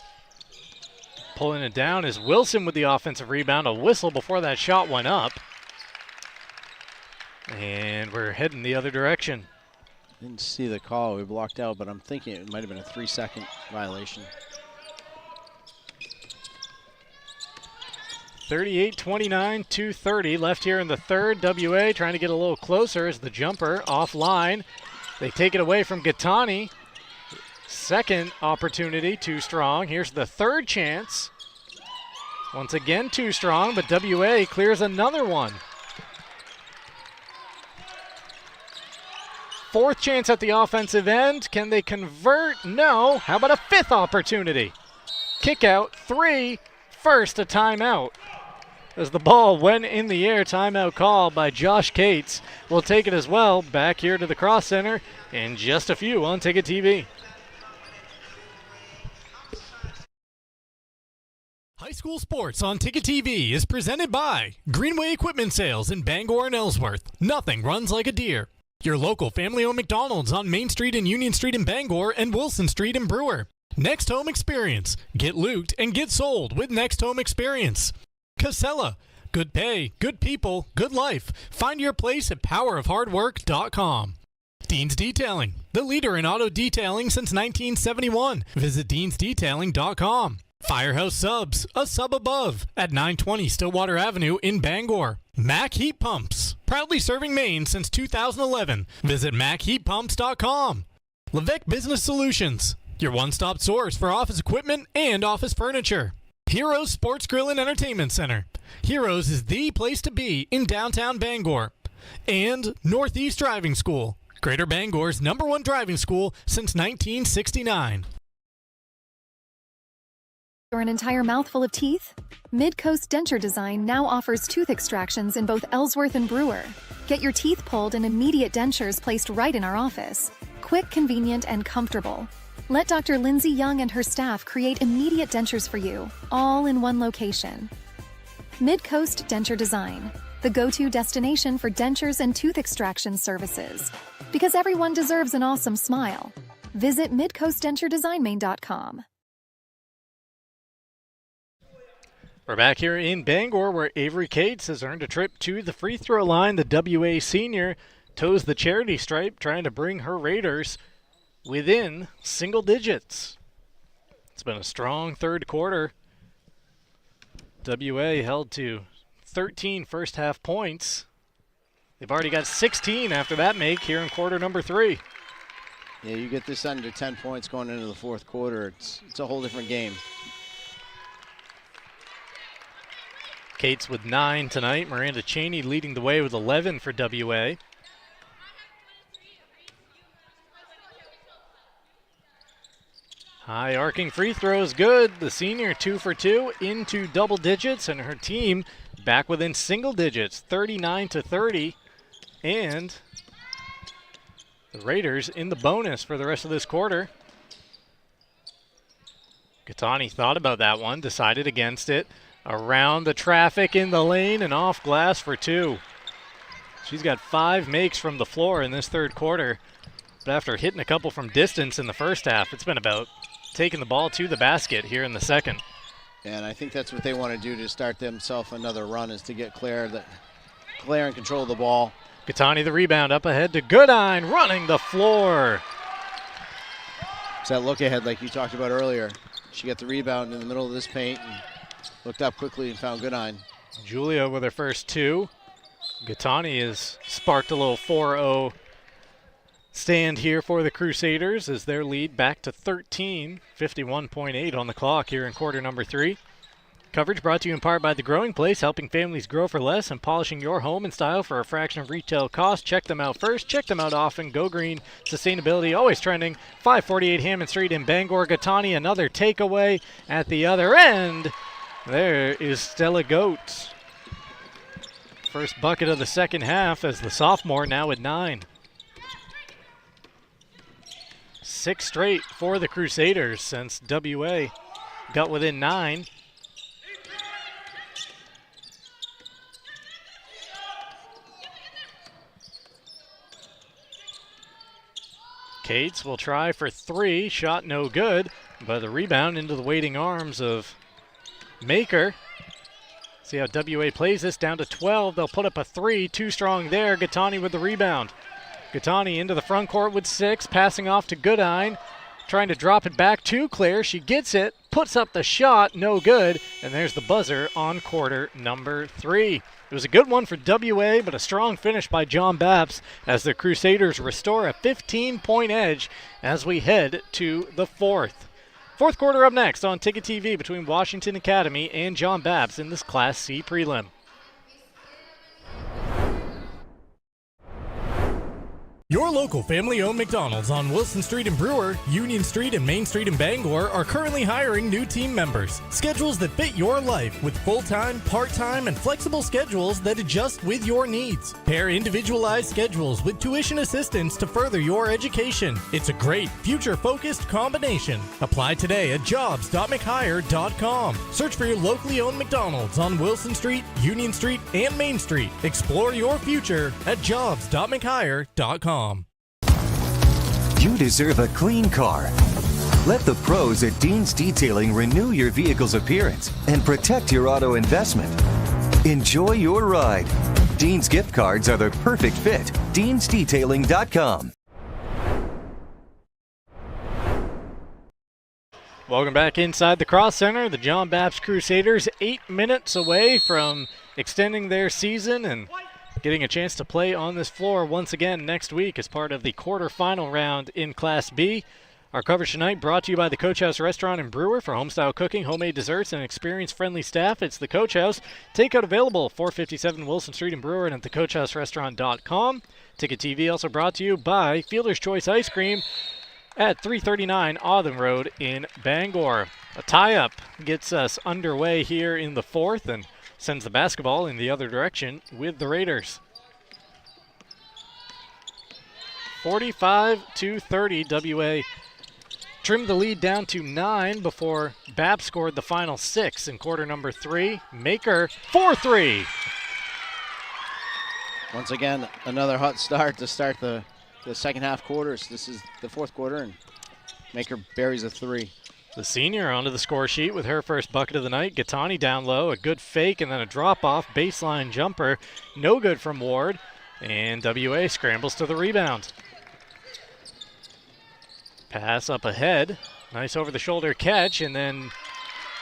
Pulling it down is Wilson with the offensive rebound. A whistle before that shot went up. And we're heading the other direction. Didn't see the call. We blocked out, but I'm thinking it might have been a 3-second violation. 38-29, 2:30 left here in the third. WA trying to get a little closer as the jumper offline. They take it away from Gattani. Second opportunity, too strong. Here's the third chance. Once again, too strong, but WA clears another one. Fourth chance at the offensive end. Can they convert? No. How about a fifth opportunity? Kick out, three. First, a timeout. As the ball went in the air, timeout called by Josh Cates. We'll take it as well. Back here to the Cross Center in just a few on Ticket TV. High school sports on Ticket TV is presented by Greenway Equipment Sales in Bangor and Ellsworth. Nothing runs like a deer. Your local family-owned McDonald's on Main Street and Union Street in Bangor and Wilson Street in Brewer. Next Home Experience. Get looped and get sold with Next Home Experience. Casella. Good pay, good people, good life. Find your place at powerofhardwork.com. Dean's Detailing. The leader in auto detailing since 1971. Visit deansdetailing.com. Firehouse Subs, a sub above, at 920 Stillwater Avenue in Bangor. Mac Heat Pumps, proudly serving Maine since 2011. Visit MacHeatPumps.com. Levesque Business Solutions, your one-stop source for office equipment and office furniture. Heroes Sports Grill and Entertainment Center. Heroes is the place to be in downtown Bangor. And Northeast Driving School, Greater Bangor's #1 driving school since 1969. Or an entire mouthful of teeth? Mid-Coast Denture Design now offers tooth extractions in both Ellsworth and Brewer. Get your teeth pulled and immediate dentures placed right in our office. Quick, convenient, and comfortable. Let Dr. Lindsay Young and her staff create immediate dentures for you, all in one location. Mid-Coast Denture Design, the go-to destination for dentures and tooth extraction services. Because everyone deserves an awesome smile. Visit midcoastdenturedesignmain.com. We're back here in Bangor where Avery Cates has earned a trip to the free throw line. The WA senior toes the charity stripe, trying to bring her Raiders within single digits. It's been a strong third quarter. WA held to 13 first half points. They've already got 16 after that make here in quarter number 3. Yeah, you get this under 10 points going into the fourth quarter. It's a whole different game. Cates with 9 tonight. Miranda Cheney leading the way with 11 for WA. High arcing free throws good. The senior 2 for 2 into double digits, and her team back within single digits, 39-30. And the Raiders in the bonus for the rest of this quarter. Gattani thought about that one, decided against it. Around the traffic in the lane and off glass for 2. She's got 5 makes from the floor in this third quarter. But after hitting a couple from distance in the first half, it's been about taking the ball to the basket here in the second. And I think that's what they want to do to start themselves another run, is to get Claire in control of the ball, Gattani the rebound up ahead to Goodine, running the floor. It's that look ahead like you talked about earlier. She got the rebound in the middle of this paint and looked up quickly and found Goodine. Julia with her first 2. Gattani has sparked a little 4-0 stand here for the Crusaders as their lead back to 13, 51.8 on the clock here in quarter number 3. Coverage brought to you in part by The Growing Place, helping families grow for less and polishing your home in style for a fraction of retail cost. Check them out first. Check them out often. Go Green. Sustainability always trending. 548 Hammond Street in Bangor. Gattani, another takeaway at the other end. There is Stella Goetz. First bucket of the second half as the sophomore now at 9. 6 straight for the Crusaders since WA got within 9. Cates will try for 3, shot no good, but the rebound into the waiting arms of Maker. See how WA plays this, down to 12. They'll put up a 3, too strong there. Gattani with the rebound. Gattani into the front court with 6, passing off to Goodine, trying to drop it back to Claire. She gets it, puts up the shot, no good, and there's the buzzer on quarter number 3. It was a good one for WA, but a strong finish by John Bapst as the Crusaders restore a 15-point edge as we head to the 4th. Fourth quarter up next on Ticket TV between Washington Academy and John Bapst in this Class C prelim. Your local family-owned McDonald's on Wilson Street in Brewer, Union Street and Main Street in Bangor are currently hiring new team members. Schedules that fit your life with full-time, part-time, and flexible schedules that adjust with your needs. Pair individualized schedules with tuition assistance to further your education. It's a great, future-focused combination. Apply today at jobs.mchire.com. Search for your locally owned McDonald's on Wilson Street, Union Street, and Main Street. Explore your future at jobs.mchire.com. You deserve a clean car. Let the pros at Dean's Detailing renew your vehicle's appearance and protect your auto investment. Enjoy your ride. Dean's gift cards are the perfect fit. Dean'sDetailing.com. Welcome back inside the Cross Center. The John Bapst Crusaders 8 minutes away from extending their season and getting a chance to play on this floor once again next week as part of the quarterfinal round in Class B. Our coverage tonight brought to you by the Coach House Restaurant and Brewer for homestyle cooking, homemade desserts, and experience-friendly staff. It's the Coach House. Takeout available 457 Wilson Street in Brewer and at thecoachhouserestaurant.com. Ticket TV also brought to you by Fielder's Choice Ice Cream at 339 Auden Road in Bangor. A tie-up gets us underway here in the 4th and sends the basketball in the other direction with the Raiders. 45-30, WA trimmed the lead down to 9 before Bapst scored the final 6 in quarter number 3. Maker 4-3. Once again, another hot start to start the second half quarters. This is the 4th quarter, and Maker buries a 3. The senior onto the score sheet with her first bucket of the night. Gattani down low, a good fake and then a drop-off baseline jumper. No good from Ward, and WA scrambles to the rebound. Pass up ahead. Nice over-the-shoulder catch, and then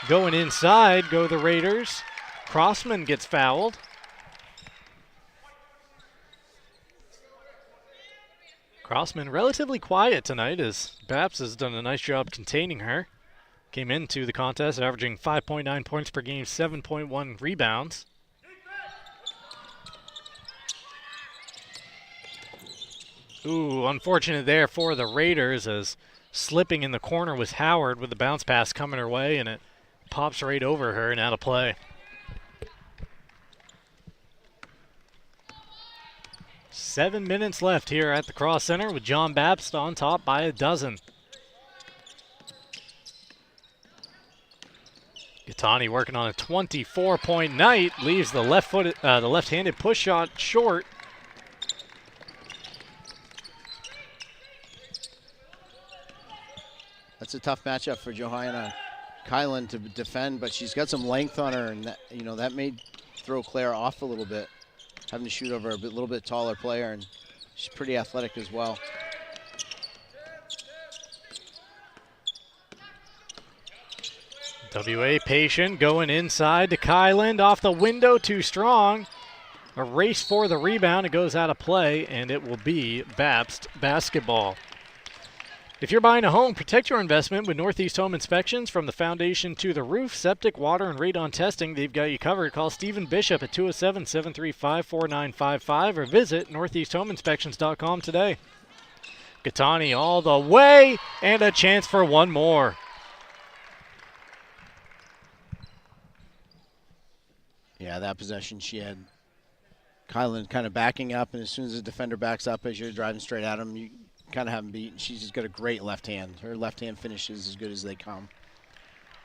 going inside go the Raiders. Crossman gets fouled. Crossman relatively quiet tonight as Bapst has done a nice job containing her. Came into the contest averaging 5.9 points per game, 7.1 rebounds. Ooh, unfortunate there for the Raiders as slipping in the corner was Howard with the bounce pass coming her way, and it pops right over her and out of play. Seven minutes left here at the Cross Center with John Bapst on top by a dozen. Gattani working on a 24-point night, leaves the left-handed push shot short. That's a tough matchup for Johanna Kylan to defend, but she's got some length on her, and that may throw Claire off a little bit. having to shoot over a little bit taller player, and she's pretty athletic as well. WA patient going inside to Kyland, off the window, too strong. A race for the rebound. It goes out of play, and it will be Bapst basketball. If you're buying a home, protect your investment with Northeast Home Inspections. From the foundation to the roof, septic, water, and radon testing, they've got you covered. Call Stephen Bishop at 207-735-4955 or visit northeasthomeinspections.com today. Gattani all the way, and a chance for one more. Yeah, that possession she had Kylan kind of backing up, and as soon as the defender backs up as you're driving straight at him, you kind of have him beat. She's just got a great left hand. Her left hand finishes as good as they come.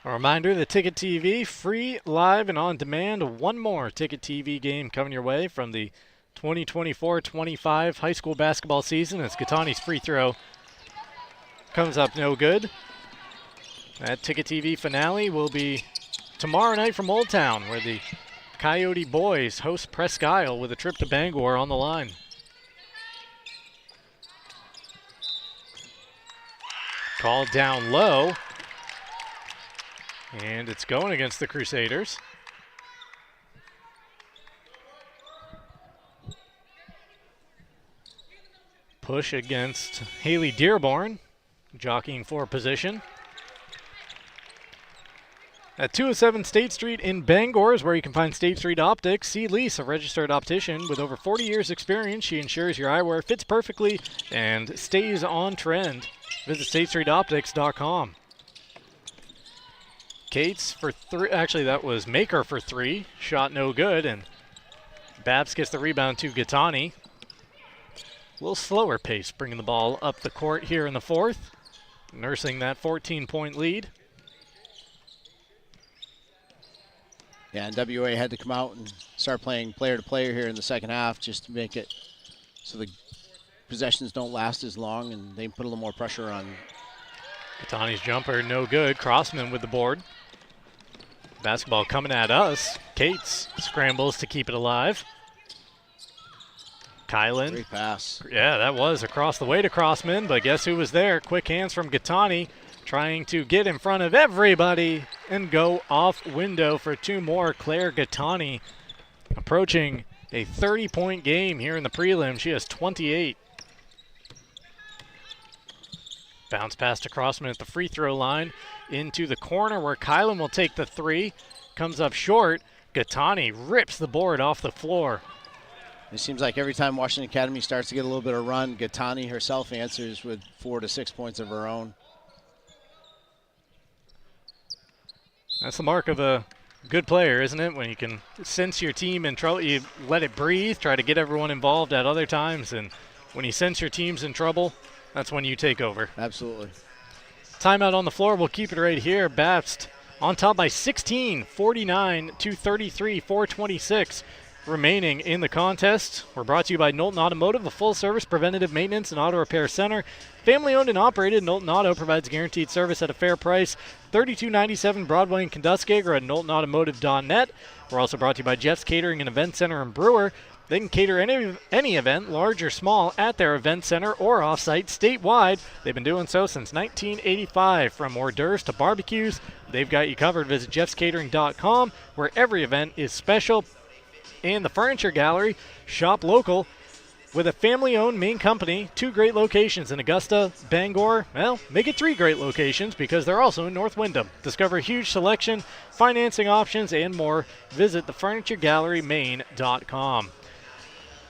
A reminder, the Ticket TV, free, live, and on demand. One more Ticket TV game coming your way from the 2024-25 high school basketball season as Gattani's free throw comes up no good. That Ticket TV finale will be tomorrow night from Old Town, where the Coyote boys host Presque Isle with a trip to Bangor on the line. Called down low, and it's going against the Crusaders. Push against Haley Dearborn, jockeying for position. At 207 State Street in Bangor is where you can find State Street Optics. See Lise, a registered optician with over 40 years experience. She ensures your eyewear fits perfectly and stays on trend. Visit StateStreetOptics.com. Cates for three. Actually, that was Maker for three. Shot no good, and Bapst gets the rebound to Gattani. A little slower pace, bringing the ball up the court here in the fourth. Nursing that 14-point lead. Yeah, and WA had to come out and start playing player to player here in the second half just to make it so the possessions don't last as long and they put a little more pressure on. Gattani's jumper no good. Crossman with the board. Basketball coming at us. Cates scrambles to keep it alive. Kylan. Great pass. Yeah, that was across the way to Crossman, but guess who was there? Quick hands from Gattani, trying to get in front of everybody and go off window for two more. Claire Gattani approaching a 30-point game here in the prelim. She has 28. Bounce pass to Crossman at the free throw line into the corner where Kylan will take the three. Comes up short. Gattani rips the board off the floor. It seems like every time Washington Academy starts to get a little bit of run, Gattani herself answers with 4 to 6 points of her own. That's the mark of a good player, isn't it? When you can sense your team in trouble, you let it breathe, try to get everyone involved at other times, and when you sense your team's in trouble, that's when you take over. Absolutely. Timeout on the floor. We'll keep it right here. Bapst on top by 16, 49-33, 4:26 remaining in the contest. We're brought to you by Knowlton Automotive, a full-service preventative maintenance and auto repair center. Family-owned and operated, Knowlton Auto provides guaranteed service at a fair price. 3297 Broadway in Kentucky or at knowltonautomotive.net. We're also brought to you by Jeff's Catering and Event Center in Brewer. They can cater any event, large or small, at their event center or off-site statewide. They've been doing so since 1985. From hors d'oeuvres to barbecues, they've got you covered. Visit jeffscatering.com, where every event is special. And the Furniture Gallery, shop local with a family-owned main company. 2 great locations in Augusta, Bangor. Well, make it 3 great locations because they're also in North Windham. Discover a huge selection, financing options, and more. Visit thefurnituregallerymaine.com.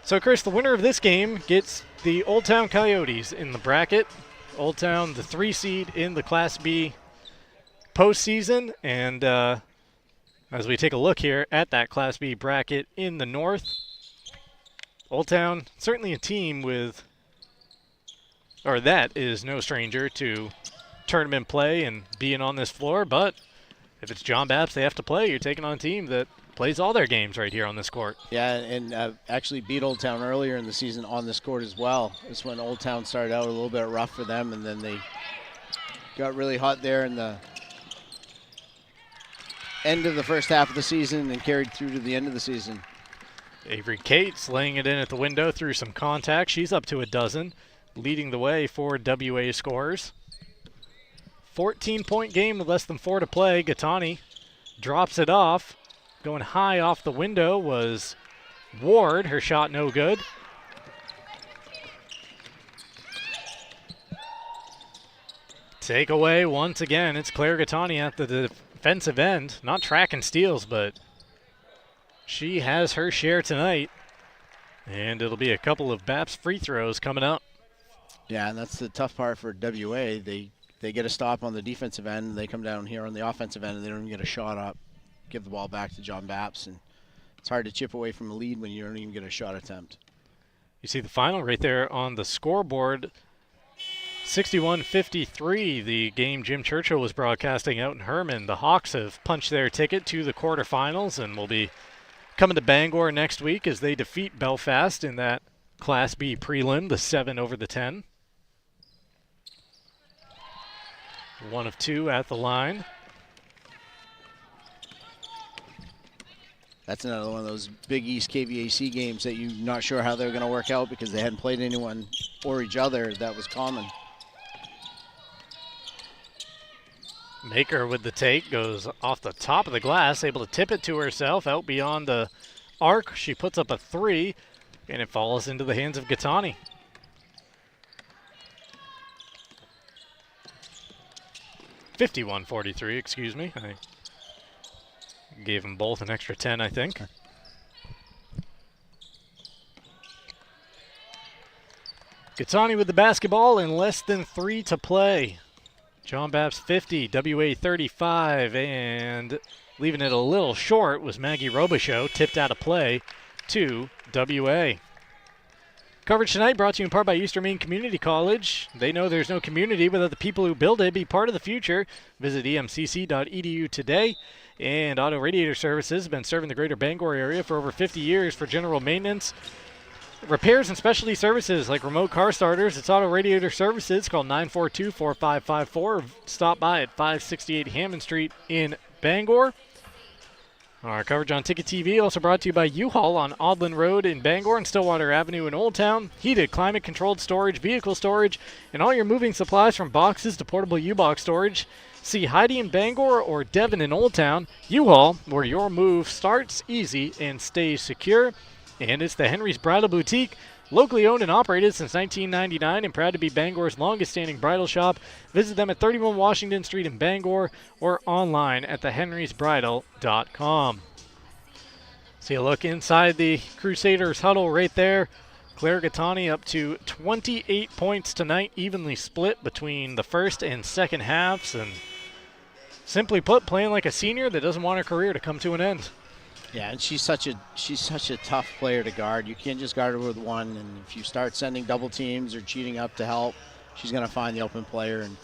So, Chris, the winner of this game gets the Old Town Coyotes in the bracket. Old Town, the 3 seed in the Class B postseason, and as we take a look here at that Class B bracket in the north, Old Town, certainly a team that is no stranger to tournament play and being on this floor, but if it's John Bapst they have to play, you're taking on a team that plays all their games right here on this court. Yeah, and actually beat Old Town earlier in the season on this court as well. This when Old Town started out a little bit rough for them, and then they got really hot there in the end of the first half of the season and carried through to the end of the season. Avery Cates laying it in at the window through some contact. She's up to a dozen, leading the way for WA scorers. 14-point game with less than 4 to play. Gattani drops it off. Going high off the window was Ward. Her shot no good. Takeaway once again. It's Claire Gattani at the defensive end. Not tracking steals, but she has her share tonight. And it'll be a couple of Bapst free throws coming up. Yeah, and that's the tough part for WA. They get a stop on the defensive end, and they come down here on the offensive end, and they don't even get a shot up. Give the ball back to John Bapst, and it's hard to chip away from a lead when you don't even get a shot attempt. You see the final right there on the scoreboard. 61-53, the game Jim Churchill was broadcasting out in Herman. The Hawks have punched their ticket to the quarterfinals and will be coming to Bangor next week as they defeat Belfast in that Class B prelim, the 7 over the 10. 1 of 2 at the line. That's another one of those Big East KVAC games that you're not sure how they're going to work out because they hadn't played anyone or each other that was common. Maker with the take, goes off the top of the glass, able to tip it to herself out beyond the arc. She puts up a 3, and it falls into the hands of Gattani. (51-43), excuse me. I gave them both an extra 10, I think. Okay. Gattani with the basketball and less than 3 to play. John Bapst 50, WA 35, and leaving it a little short was Maggie Robichaux, tipped out of play to WA. Coverage tonight brought to you in part by Eastern Maine Community College. They know there's no community without the people who build it. Be part of the future. Visit emcc.edu today. And Auto Radiator Services has been serving the greater Bangor area for over 50 years for general maintenance, repairs, and specialty services like remote car starters. It's Auto Radiator Services. Call 942-4554 or stop by at 568 Hammond Street in Bangor. Our coverage on Ticket TV also brought to you by U-Haul on Audlin Road in Bangor and Stillwater Avenue in Old Town. Heated, climate-controlled storage, vehicle storage, and all your moving supplies from boxes to portable U-Box storage. See Heidi in Bangor or Devon in Old Town. U-Haul, where your move starts easy and stays secure. And it's the Henry's Bridal Boutique, locally owned and operated since 1999 and proud to be Bangor's longest-standing bridal shop. Visit them at 31 Washington Street in Bangor or online at thehenrysbridal.com. See a look inside the Crusaders huddle right there. Claire Gattani up to 28 points tonight, evenly split between the first and second halves, and simply put, playing like a senior that doesn't want her career to come to an end. Yeah, and she's such a tough player to guard. You can't just guard her with one, and if you start sending double teams or cheating up to help, she's going to find the open player, and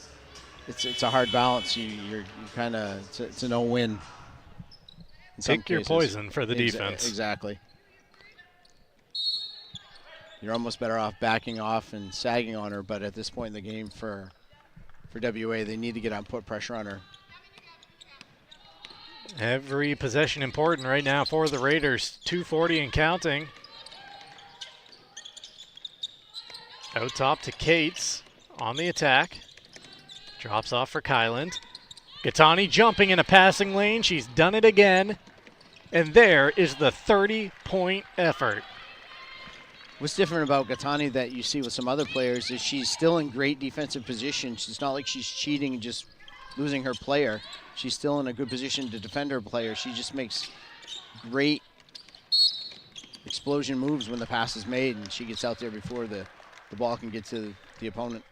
it's a hard balance. You're kind of it's a no-win. Pick your poison for the defense. Exactly. You're almost better off backing off and sagging on her, but at this point in the game for WA, they need to get out and put pressure on her. Every possession important right now for the Raiders. 2:40 and counting. Out top to Cates on the attack. Drops off for Kyland. Gattani jumping in a passing lane. She's done it again. And there is the 30-point effort. What's different about Gattani that you see with some other players is she's still in great defensive position. It's not like she's cheating and just losing her player. She's still in a good position to defend her player. She just makes great explosion moves when the pass is made, and she gets out there before the ball can get to the opponent.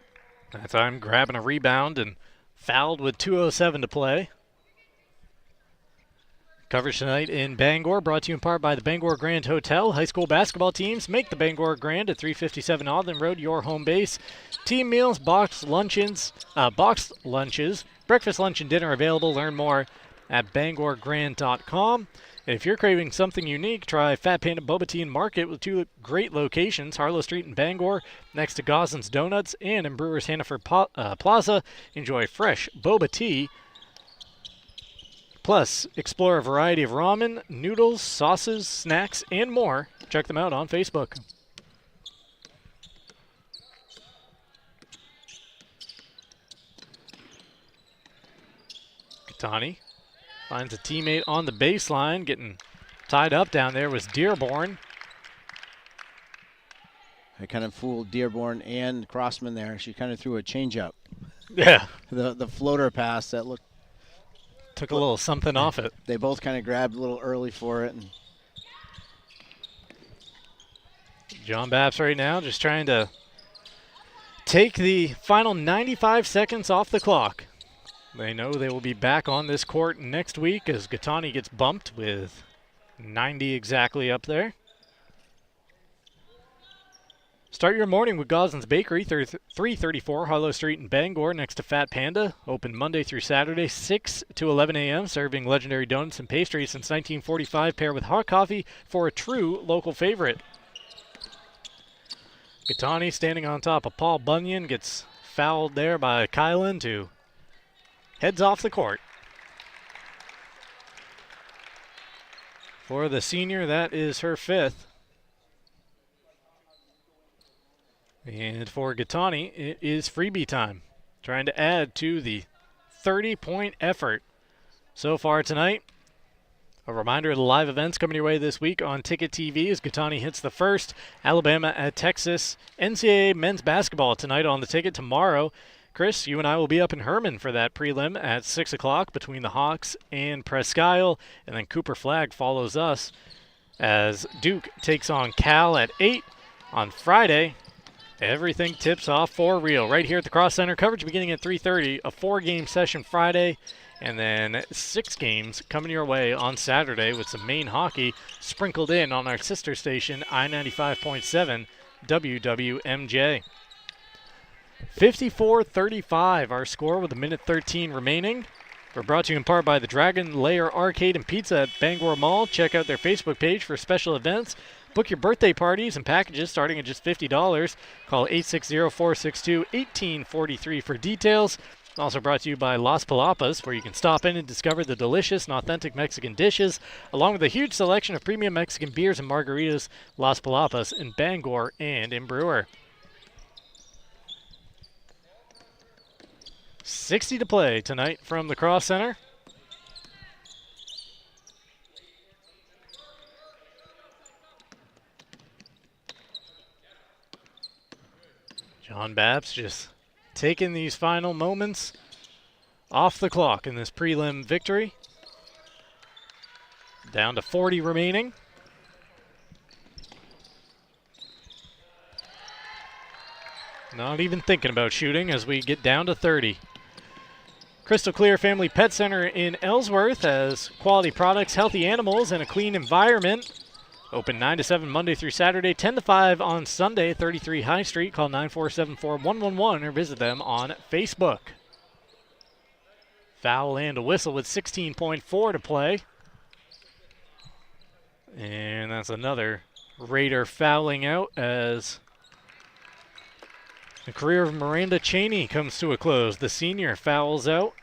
That time grabbing a rebound and fouled with 2:07 to play. Coverage tonight in Bangor brought to you in part by the Bangor Grand Hotel. High school basketball teams make the Bangor Grand at 357 Audlin Road your home base. Team meals, boxed lunches, breakfast, lunch, and dinner available. Learn more at bangorgrand.com. And if you're craving something unique, try Fat Panda Boba Tea and Market with 2 great locations, Harlow Street in Bangor, next to Goslin's Donuts, and in Brewers Hannaford Plaza. Enjoy fresh boba tea Plus, explore a variety of ramen, noodles, sauces, snacks, and more. Check them out on Facebook. Katani finds a teammate on the baseline. Getting tied up down there was Dearborn. I kind of fooled Dearborn and Crossman there. She kind of threw a changeup. Yeah. The floater pass that took a little something off it. They both kind of grabbed a little early for it. And John Bapst right now just trying to take the final 95 seconds off the clock. They know they will be back on this court next week as Gattani gets bumped with 90 exactly up there. Start your morning with Goslin's Bakery, 334 Harlow Street in Bangor, next to Fat Panda. Open Monday through Saturday, 6 to 11 a.m., serving legendary donuts and pastries since 1945, paired with hot coffee for a true local favorite. Gattani standing on top of Paul Bunyan, gets fouled there by Kylan, who heads off the court. For the senior, that is her 5th. And for Gattani, it is freebie time. Trying to add to the 30-point effort so far tonight. A reminder of the live events coming your way this week on Ticket TV as Gattani hits the first. Alabama at Texas. NCAA men's basketball tonight on the Ticket. Tomorrow, Chris, you and I will be up in Herman for that prelim at 6 o'clock between the Hawks and Presque Isle. And then Cooper Flagg follows us as Duke takes on Cal at 8 on Friday. Everything tips off for real right here at the Cross Center. Coverage beginning at 3:30, a 4-game session Friday, and then 6 games coming your way on Saturday with some Maine hockey sprinkled in on our sister station, I-95.7 WWMJ. 54-35, our score with a minute 13 remaining. We're brought to you in part by the Dragon Lair Arcade and Pizza at Bangor Mall. Check out their Facebook page for special events. Book your birthday parties and packages starting at just $50. Call 860-462-1843 for details. Also brought to you by Las Palapas, where you can stop in and discover the delicious and authentic Mexican dishes, along with a huge selection of premium Mexican beers and margaritas. Las Palapas in Bangor and in Brewer. 60 to play tonight from the Cross Center. John Bapst just taking these final moments off the clock in this prelim victory. Down to 40 remaining. Not even thinking about shooting as we get down to 30. Crystal Clear Family Pet Center in Ellsworth has quality products, healthy animals, and a clean environment. Open 9 to 7 Monday through Saturday, 10 to 5 on Sunday, 33 High Street. Call 947-4111 or visit them on Facebook. Foul and a whistle with 16.4 to play. And that's another Raider fouling out as the career of Miranda Cheney comes to a close. The senior fouls out.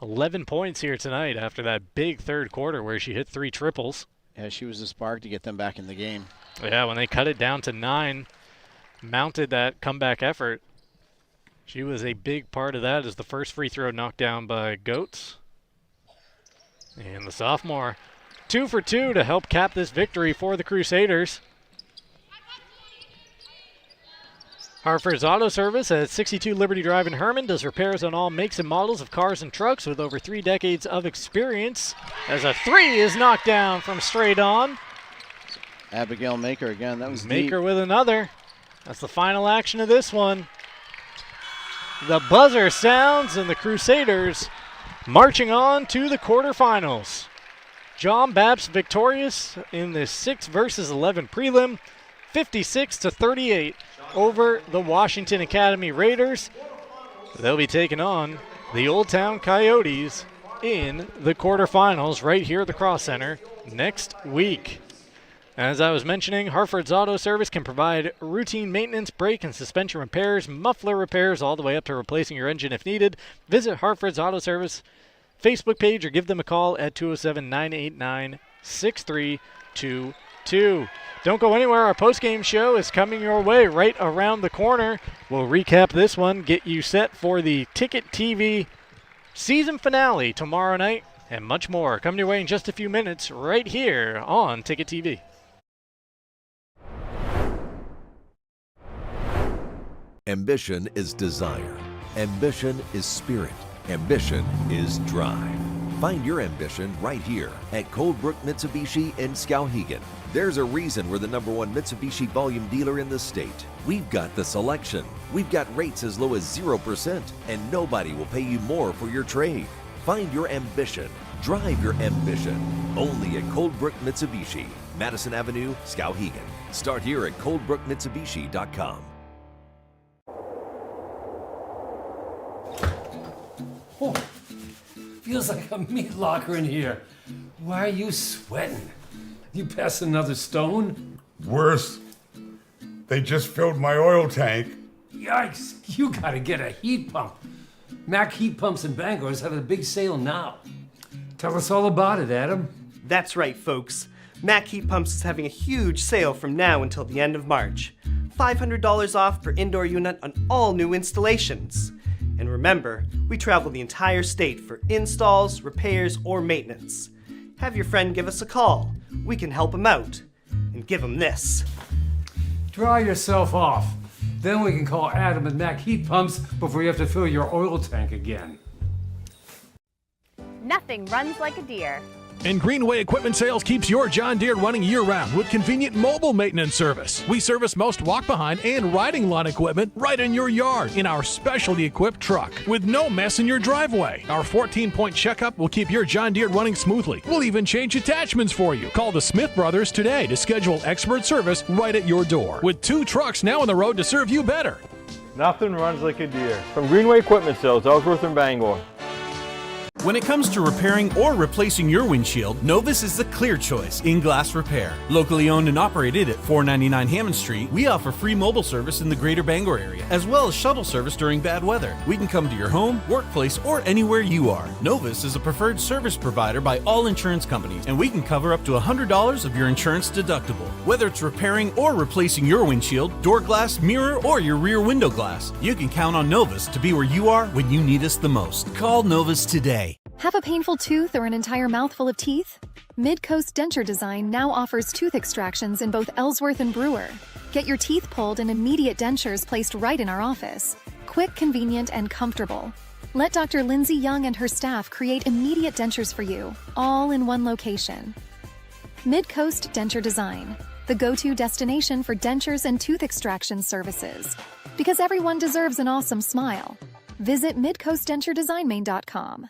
11 points here tonight after that big third quarter where she hit 3 triples. Yeah, she was the spark to get them back in the game. Yeah, when they cut it down to 9, mounted that comeback effort. She was a big part of that as the first free throw knocked down by Goetz. And the sophomore, 2 for 2 to help cap this victory for the Crusaders. Hartford's Auto Service at 62 Liberty Drive in Herman does repairs on all makes and models of cars and trucks with over 3 decades of experience. As a 3 is knocked down from straight on. Abigail Maker again. That was Maker with another. That's the final action of this one. The buzzer sounds and the Crusaders marching on to the quarterfinals. John Bapst victorious in the 6 versus 11 prelim, 56-38 over the Washington Academy Raiders. They'll be taking on the Old Town Coyotes in the quarterfinals right here at the Cross Center next week. As I was mentioning, Hartford's Auto Service can provide routine maintenance, brake and suspension repairs, muffler repairs, all the way up to replacing your engine if needed. Visit Hartford's Auto Service Facebook page or give them a call at 207-989-6322. Don't go anywhere. Our post-game show is coming your way right around the corner. We'll recap this one, get you set for the Ticket TV season finale tomorrow night, and much more coming your way in just a few minutes right here on Ticket TV. Ambition is desire. Ambition is spirit. Ambition is drive. Find your ambition right here at Coldbrook Mitsubishi in Skowhegan. There's a reason we're the #1 Mitsubishi volume dealer in the state. We've got the selection. We've got rates as low as 0%, and nobody will pay you more for your trade. Find your ambition. Drive your ambition. Only at Coldbrook Mitsubishi, Madison Avenue, Skowhegan. Start here at coldbrookmitsubishi.com. Oh, feels like a meat locker in here. Why are you sweating? You pass another stone? Worse. They just filled my oil tank. Yikes, you gotta get a heat pump. Mac Heat Pumps in Bangor is having a big sale now. Tell us all about it, Adam. That's right, folks. Mac Heat Pumps is having a huge sale from now until the end of March. $500 off per indoor unit on all new installations. And remember, we travel the entire state for installs, repairs, or maintenance. Have your friend give us a call. We can help him out. And give him this. Dry yourself off. Then we can call Adam and Mac Heat Pumps before you have to fill your oil tank again. Nothing runs like a deer. And Greenway Equipment Sales keeps your John Deere running year-round with convenient mobile maintenance service. We service most walk-behind and riding lawn equipment right in your yard in our specially equipped truck with no mess in your driveway. Our 14-point checkup will keep your John Deere running smoothly. We'll even change attachments for you. Call the Smith Brothers today to schedule expert service right at your door. With 2 trucks now on the road to serve you better. Nothing runs like a deer. From Greenway Equipment Sales, Ellsworth and Bangor. When it comes to repairing or replacing your windshield, Novus is the clear choice in glass repair. Locally owned and operated at 499 Hammond Street, we offer free mobile service in the greater Bangor area, as well as shuttle service during bad weather. We can come to your home, workplace, or anywhere you are. Novus is a preferred service provider by all insurance companies, and we can cover up to $100 of your insurance deductible. Whether it's repairing or replacing your windshield, door glass, mirror, or your rear window glass, you can count on Novus to be where you are when you need us the most. Call Novus today. Have a painful tooth or an entire mouthful of teeth? Mid-Coast Denture Design now offers tooth extractions in both Ellsworth and Brewer. Get your teeth pulled and immediate dentures placed right in our office. Quick, convenient, and comfortable. Let Dr. Lindsay Young and her staff create immediate dentures for you, all in one location. Mid-Coast Denture Design, the go-to destination for dentures and tooth extraction services. Because everyone deserves an awesome smile. Visit midcoastdenturedesignmain.com.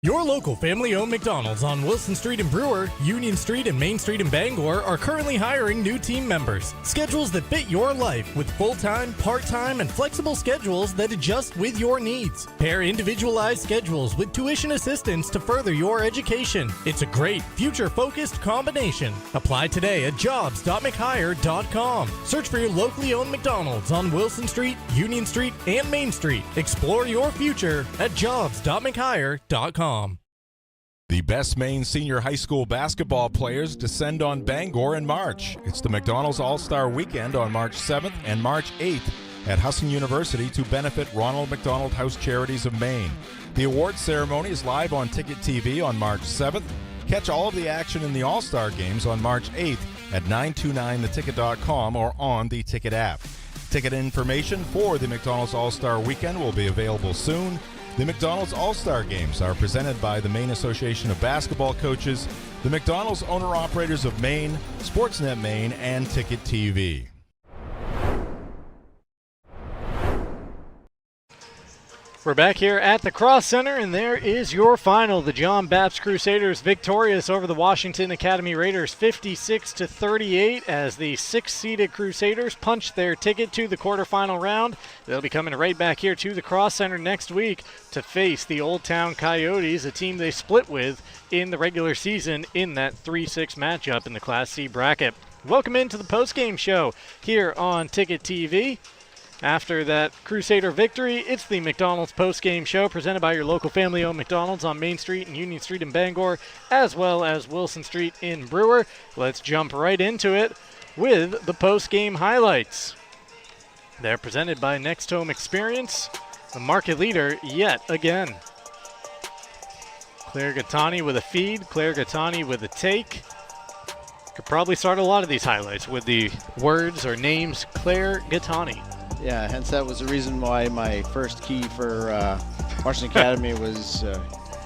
Your local family-owned McDonald's on Wilson Street in Brewer, Union Street and Main Street in Bangor are currently hiring new team members. Schedules that fit your life with full-time, part-time, and flexible schedules that adjust with your needs. Pair individualized schedules with tuition assistance to further your education. It's a great, future-focused combination. Apply today at jobs.mchire.com. Search for your locally owned McDonald's on Wilson Street, Union Street, and Main Street. Explore your future at jobs.mchire.com. The best Maine senior high school basketball players descend on Bangor in March. It's the McDonald's All-Star Weekend on March 7th and March 8th at Husson University to benefit Ronald McDonald House Charities of Maine. The awards ceremony is live on Ticket TV on March 7th. Catch all of the action in the All-Star Games on March 8th at 929theticket.com or on the Ticket app. Ticket information for the McDonald's All-Star Weekend will be available soon. The McDonald's All-Star Games are presented by the Maine Association of Basketball Coaches, the McDonald's Owner-Operators of Maine, Sportsnet Maine, and Ticket TV. We're back here at the Cross Center, and there is your final. The John Bapst Crusaders victorious over the Washington Academy Raiders 56-38 as the 6th-seeded Crusaders punch their ticket to the quarterfinal round. They'll be coming right back here to the Cross Center next week to face the Old Town Coyotes, a team they split with in the regular season in that 3-6 matchup in the Class C bracket. Welcome into the post-game show here on Ticket TV. After that Crusader victory, it's the McDonald's post-game show presented by your local family-owned McDonald's on Main Street and Union Street in Bangor, as well as Wilson Street in Brewer. Let's jump right into it with the post-game highlights. They're presented by Next Home Experience, the market leader yet again. Claire Gattani with a feed, Claire Gattani with a take. Could probably start a lot of these highlights with the words or names Claire Gattani. Yeah, hence that was the reason why my first key for Washington Academy was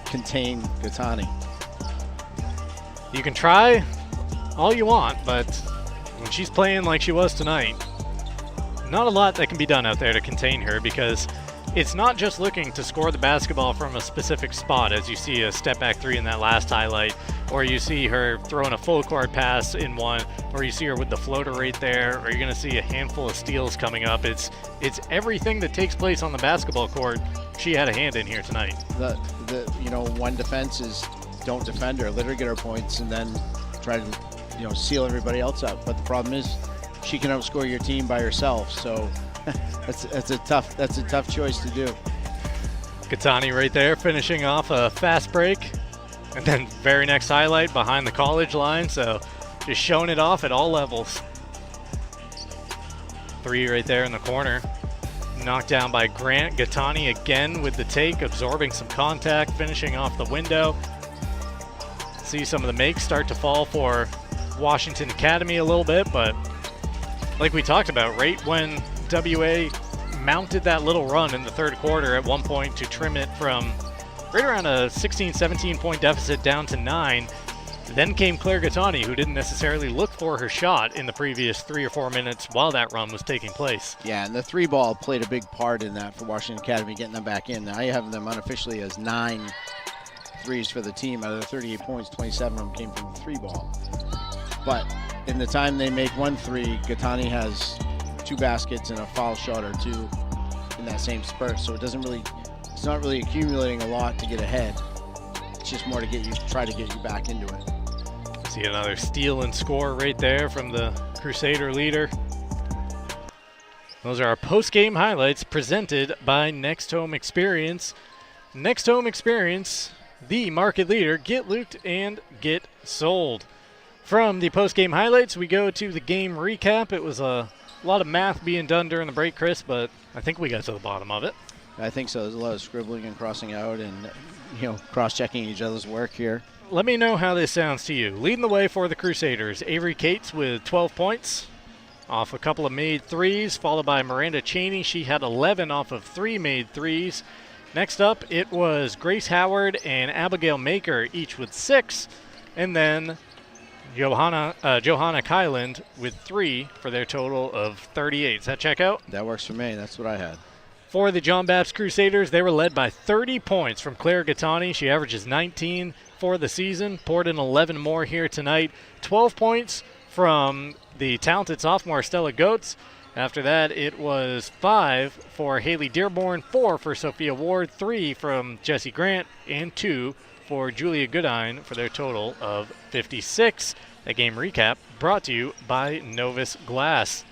contain Gattani. You can try all you want, but when she's playing like she was tonight, not a lot that can be done out there to contain her, because it's not just looking to score the basketball from a specific spot, as you see a step back three in that last highlight, or you see her throwing a full court pass in one, or you see her with the floater right there, or you're going to see a handful of steals coming up. It's everything that takes place on the basketball court. She had a hand in here tonight. One defense is don't defend her, let her get her points, and then try to seal everybody else up. But the problem is she can outscore your team by herself. So. That's a tough choice to do. Gattani right there finishing off a fast break, and then very next highlight behind the college line, so just showing it off at all levels. Three right there in the corner, knocked down by Grant. Gattani again with the take, absorbing some contact, finishing off the window. See some of the makes start to fall for Washington Academy a little bit, but like we talked about, right when WA mounted that little run in the third quarter at one point to trim it from right around a 16-17 point deficit down to 9. Then came Claire Gattani, who didn't necessarily look for her shot in the previous 3 or 4 minutes while that run was taking place. Yeah, and the three ball played a big part in that for Washington Academy, getting them back in. Now you have them unofficially as 9 threes for the team. Out of the 38 points, 27 of them came from the three ball. But in the time they make 1 3, Gattani has 2 baskets and a foul shot or 2 in that same spurt. So it's not really accumulating a lot to get ahead. It's just more to try to get you back into it. See another steal and score right there from the Crusader leader. Those are our post-game highlights presented by Next Home Experience. Next Home Experience, the market leader. Get looped and get sold. From the post-game highlights, we go to the game recap. It was a lot of math being done during the break, Chris, but I think we got to the bottom of it. I think so. There's a lot of scribbling and crossing out and, cross-checking each other's work here. Let me know how this sounds to you. Leading the way for the Crusaders, Avery Cates with 12 points off a couple of made threes, followed by Miranda Cheney. She had 11 off of 3 made threes. Next up, it was Grace Howard and Abigail Maker, each with 6. And then Johanna Kyland with 3 for their total of 38. Does that check out? That works for me. That's what I had. For the John Bapst Crusaders, they were led by 30 points from Claire Gattani. She averages 19 for the season, poured in 11 more here tonight. 12 points from the talented sophomore Stella Goetz. After that, it was 5 for Haley Dearborn, 4 for Sophia Ward, 3 from Jessie Grant, and 2 for Julia Goodine for their total of 56. That game recap brought to you by Novus Glass.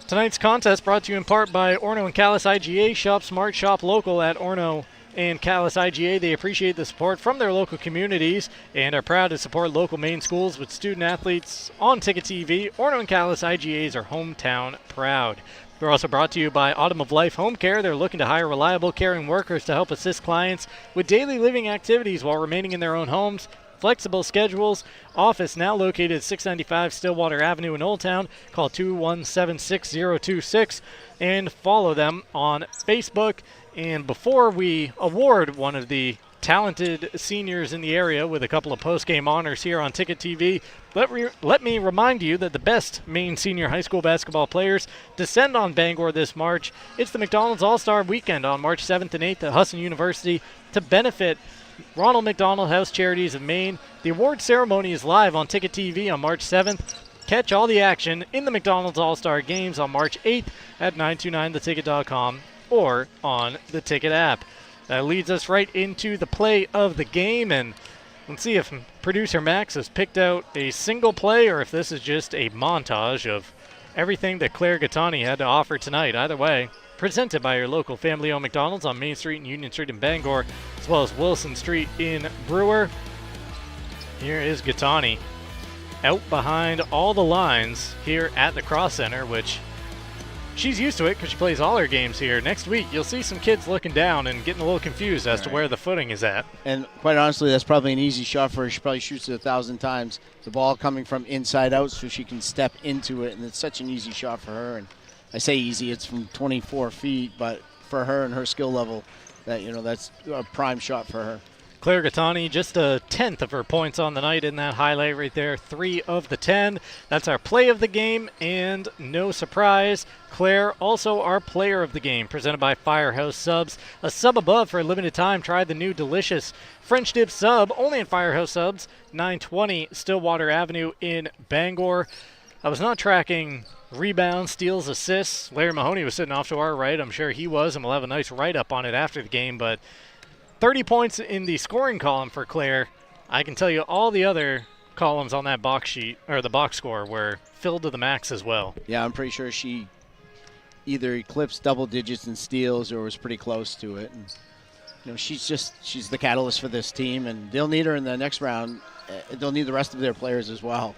Tonight's contest brought to you in part by Orno and Callis IGA. Shop smart, shop local at Orno and Callis IGA. They appreciate the support from their local communities and are proud to support local Maine schools with student athletes on Ticket TV. Orno and Callis IGAs are hometown proud. We're also brought to you by Autumn of Life Home Care. They're looking to hire reliable, caring workers to help assist clients with daily living activities while remaining in their own homes. Flexible schedules. Office now located at 695 Stillwater Avenue in Old Town. Call 217-6026 and follow them on Facebook. And before we award one of the talented seniors in the area with a couple of post-game honors here on Ticket TV, let me remind you that the best Maine senior high school basketball players descend on Bangor this March. It's the McDonald's All-Star Weekend on March 7th and 8th at Husson University to benefit Ronald McDonald House Charities of Maine. The award ceremony is live on Ticket TV on March 7th. Catch all the action in the McDonald's All-Star Games on March 8th at 929theticket.com or on the Ticket app. That leads us right into the play of the game, and Let's see if producer Max has picked out a single play or if this is just a montage of everything that Claire Gattani had to offer tonight. Either way, presented by your local family-owned McDonald's on Main Street and Union Street in Bangor, as well as Wilson Street in Brewer. Here is Gattani out behind all the lines here at the Cross Center, which she's used to it because she plays all her games here. Next week, you'll see some kids looking down and getting a little confused as to where the footing is at. And quite honestly, that's probably an easy shot for her. She probably shoots it 1,000 times. The ball coming from inside out so she can step into it, and it's such an easy shot for her. And I say easy, it's from 24 feet, but for her and her skill level, that's a prime shot for her. Claire Gattani, just a 10th of her points on the night in that highlight right there. 3 of the 10. That's our play of the game, and no surprise, Claire also our player of the game, presented by Firehouse Subs. A sub above for a limited time. Try the new delicious French dip sub, only in Firehouse Subs, 920 Stillwater Avenue in Bangor. I was not tracking rebounds, steals, assists. Larry Mahoney was sitting off to our right. I'm sure he was, and we'll have a nice write-up on it after the game, but 30 points in the scoring column for Claire. I can tell you all the other columns on that box sheet, or the box score, were filled to the max as well. Yeah, I'm pretty sure she either eclipsed double digits in steals or was pretty close to it. And, she's the catalyst for this team, and they'll need her in the next round. They'll need the rest of their players as well.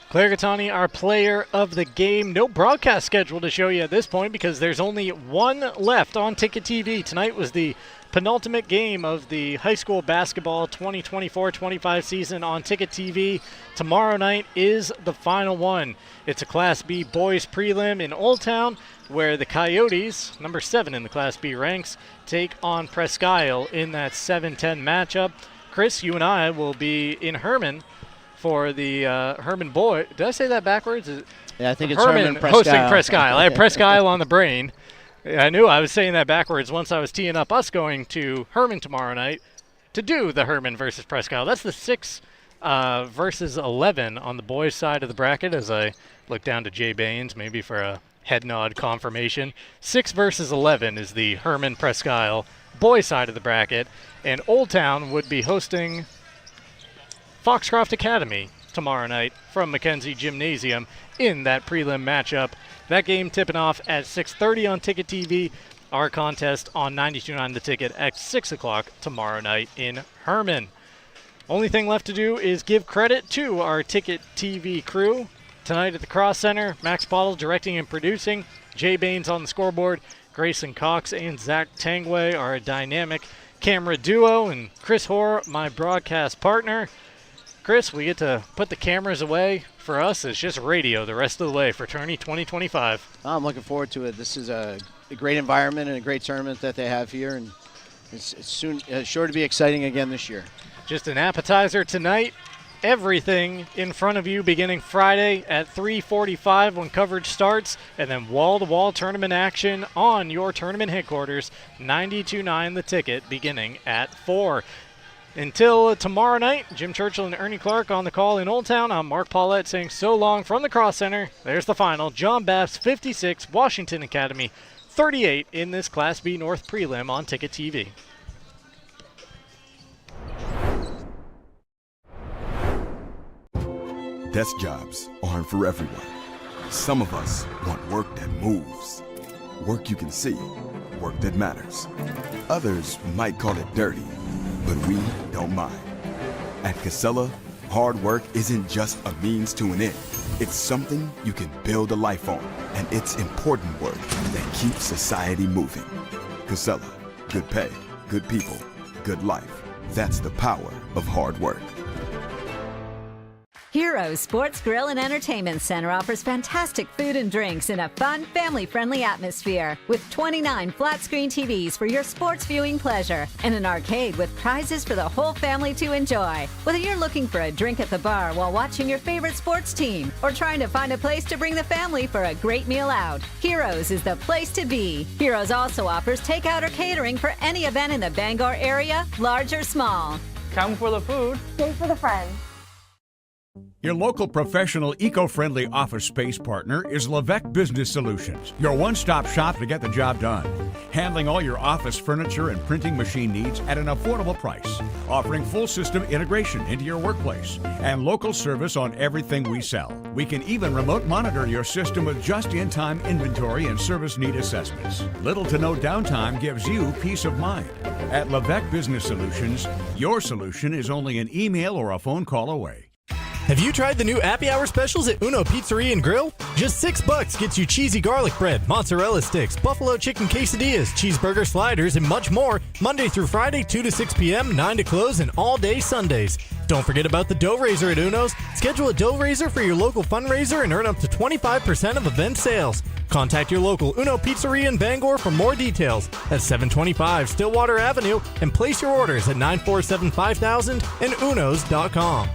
Claire Gattani, our player of the game. No broadcast schedule to show you at this point because there's only one left on Ticket TV. Tonight was the penultimate game of the high school basketball 2024-25 season on Ticket TV. Tomorrow night is the final one. It's a Class B boys prelim in Old Town where the Coyotes, number 7 in the Class B ranks, take on Presque Isle in that 7-10 matchup. Chris, you and I will be in Herman for the Herman boy. Did I say that backwards? Yeah, I think it's Herman hosting Presque Isle. I had Presque Isle on the brain. I knew I was saying that backwards once I was teeing up us going to Herman tomorrow night to do the Herman versus Presque Isle. That's the 6 versus 11 on the boys' side of the bracket as I look down to Jay Baines maybe for a head nod confirmation. 6 versus 11 is the Herman Presque Isle boys' side of the bracket, and Old Town would be hosting Foxcroft Academy tomorrow night from Mackenzie Gymnasium in that prelim matchup. That game tipping off at 6:30 on Ticket TV. Our contest on 92.9 The Ticket at 6 o'clock tomorrow night in Herman. Only thing left to do is give credit to our Ticket TV crew. Tonight at the Cross Center, Max Bottle directing and producing. Jay Baines on the scoreboard. Grayson Cox and Zach Tangway are a dynamic camera duo. And Chris Hoare, my broadcast partner. Chris, we get to put the cameras away. For us, it's just radio the rest of the way for Tourney 2025. I'm looking forward to it. This is a great environment and a great tournament that they have here, and it's sure to be exciting again this year. Just an appetizer tonight. Everything in front of you beginning Friday at 3:45 when coverage starts, and then wall-to-wall tournament action on your tournament headquarters, 92.9 The Ticket, beginning at 4. Until tomorrow night, Jim Churchill and Ernie Clark on the call in Old Town. I'm Mark Paulette saying so long from the Cross Center. There's the final. John Bapst 56, Washington Academy 38 in this Class B North prelim on Ticket TV. Desk jobs aren't for everyone. Some of us want work that moves, work you can see, work that matters. Others might call it dirty, but we don't mind. At Casella, hard work isn't just a means to an end. It's something you can build a life on, and it's important work that keeps society moving. Casella, good pay, good people, good life. That's the power of hard work. Heroes Sports Grill and Entertainment Center offers fantastic food and drinks in a fun, family-friendly atmosphere with 29 flat-screen TVs for your sports viewing pleasure and an arcade with prizes for the whole family to enjoy. Whether you're looking for a drink at the bar while watching your favorite sports team or trying to find a place to bring the family for a great meal out, Heroes is the place to be. Heroes also offers takeout or catering for any event in the Bangor area, large or small. Come for the food. Stay for the friends. Your local professional eco-friendly office space partner is Levesque Business Solutions, your one-stop shop to get the job done. Handling all your office furniture and printing machine needs at an affordable price. Offering full system integration into your workplace and local service on everything we sell. We can even remote monitor your system with just-in-time inventory and service need assessments. Little to no downtime gives you peace of mind. At Levesque Business Solutions, your solution is only an email or a phone call away. Have you tried the new Happy Hour specials at Uno Pizzeria and Grill? Just $6 gets you cheesy garlic bread, mozzarella sticks, buffalo chicken quesadillas, cheeseburger sliders, and much more, Monday through Friday, 2 to 6 p.m., 9 to close, and all day Sundays. Don't forget about the dough raiser at Uno's. Schedule a dough raiser for your local fundraiser and earn up to 25% of event sales. Contact your local Uno Pizzeria in Bangor for more details at 725 Stillwater Avenue and place your orders at 947-5000 and unos.com.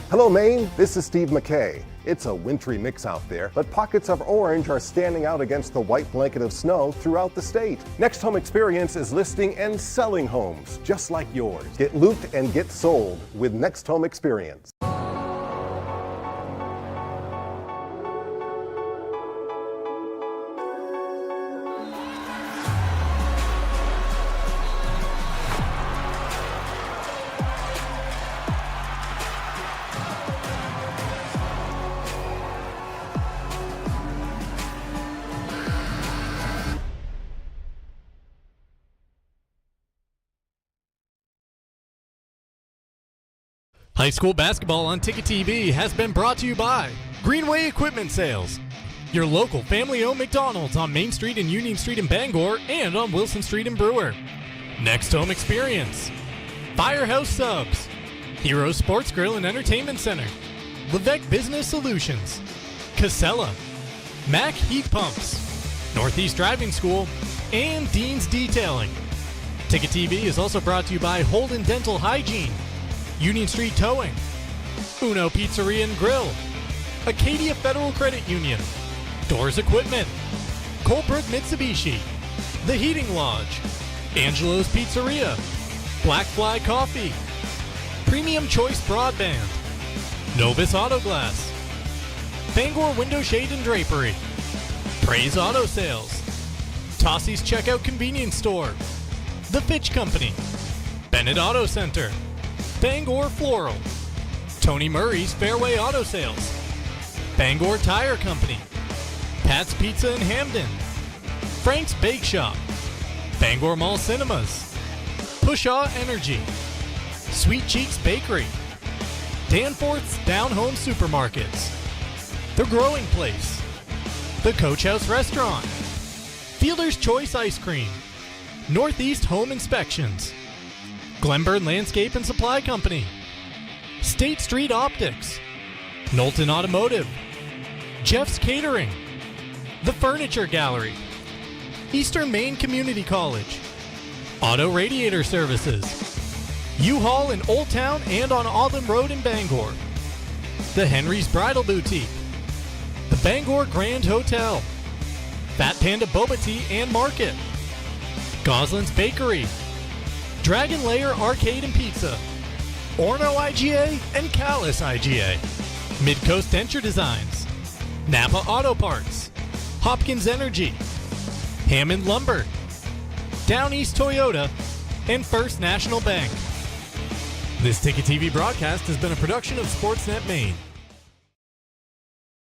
Hello, Maine. This is Steve McKay. It's a wintry mix out there, but pockets of orange are standing out against the white blanket of snow throughout the state. Next Home Experience is listing and selling homes just like yours. Get looped and get sold with Next Home Experience. High school basketball on Ticket TV has been brought to you by Greenway Equipment Sales, your local family-owned McDonald's on Main Street and Union Street in Bangor and on Wilson Street in Brewer. Next Home Experience, Firehouse Subs, Heroes Sports Grill and Entertainment Center, Levesque Business Solutions, Casella, Mac Heat Pumps, Northeast Driving School, and Dean's Detailing. Ticket TV is also brought to you by Holden Dental Hygiene, Union Street Towing, Uno Pizzeria and Grill, Acadia Federal Credit Union, Doors Equipment, Colebrook Mitsubishi, The Heating Lodge, Angelo's Pizzeria, Black Fly Coffee, Premium Choice Broadband, Novus Auto Glass, Bangor Window Shade and Drapery, Praise Auto Sales, Tossie's Checkout Convenience Store, The Fitch Company, Bennett Auto Center, Bangor Floral, Tony Murray's Fairway Auto Sales, Bangor Tire Company, Pat's Pizza in Hamden, Frank's Bake Shop, Bangor Mall Cinemas, Pushaw Energy, Sweet Cheeks Bakery, Danforth's Down Home Supermarkets, The Growing Place, The Coach House Restaurant, Fielder's Choice Ice Cream, Northeast Home Inspections, Glenburn Landscape and Supply Company, State Street Optics, Knowlton Automotive, Jeff's Catering, The Furniture Gallery, Eastern Maine Community College, Auto Radiator Services, U-Haul in Old Town and on Auburn Road in Bangor, The Henry's Bridal Boutique, The Bangor Grand Hotel, Fat Panda Boba Tea and Market, Goslin's Bakery, Dragon Lair Arcade and Pizza, Orno IGA and Callis IGA, Midcoast Denture Designs, Napa Auto Parts, Hopkins Energy, Hammond Lumber, Down East Toyota, and First National Bank. This Ticket TV broadcast has been a production of Sportsnet Maine.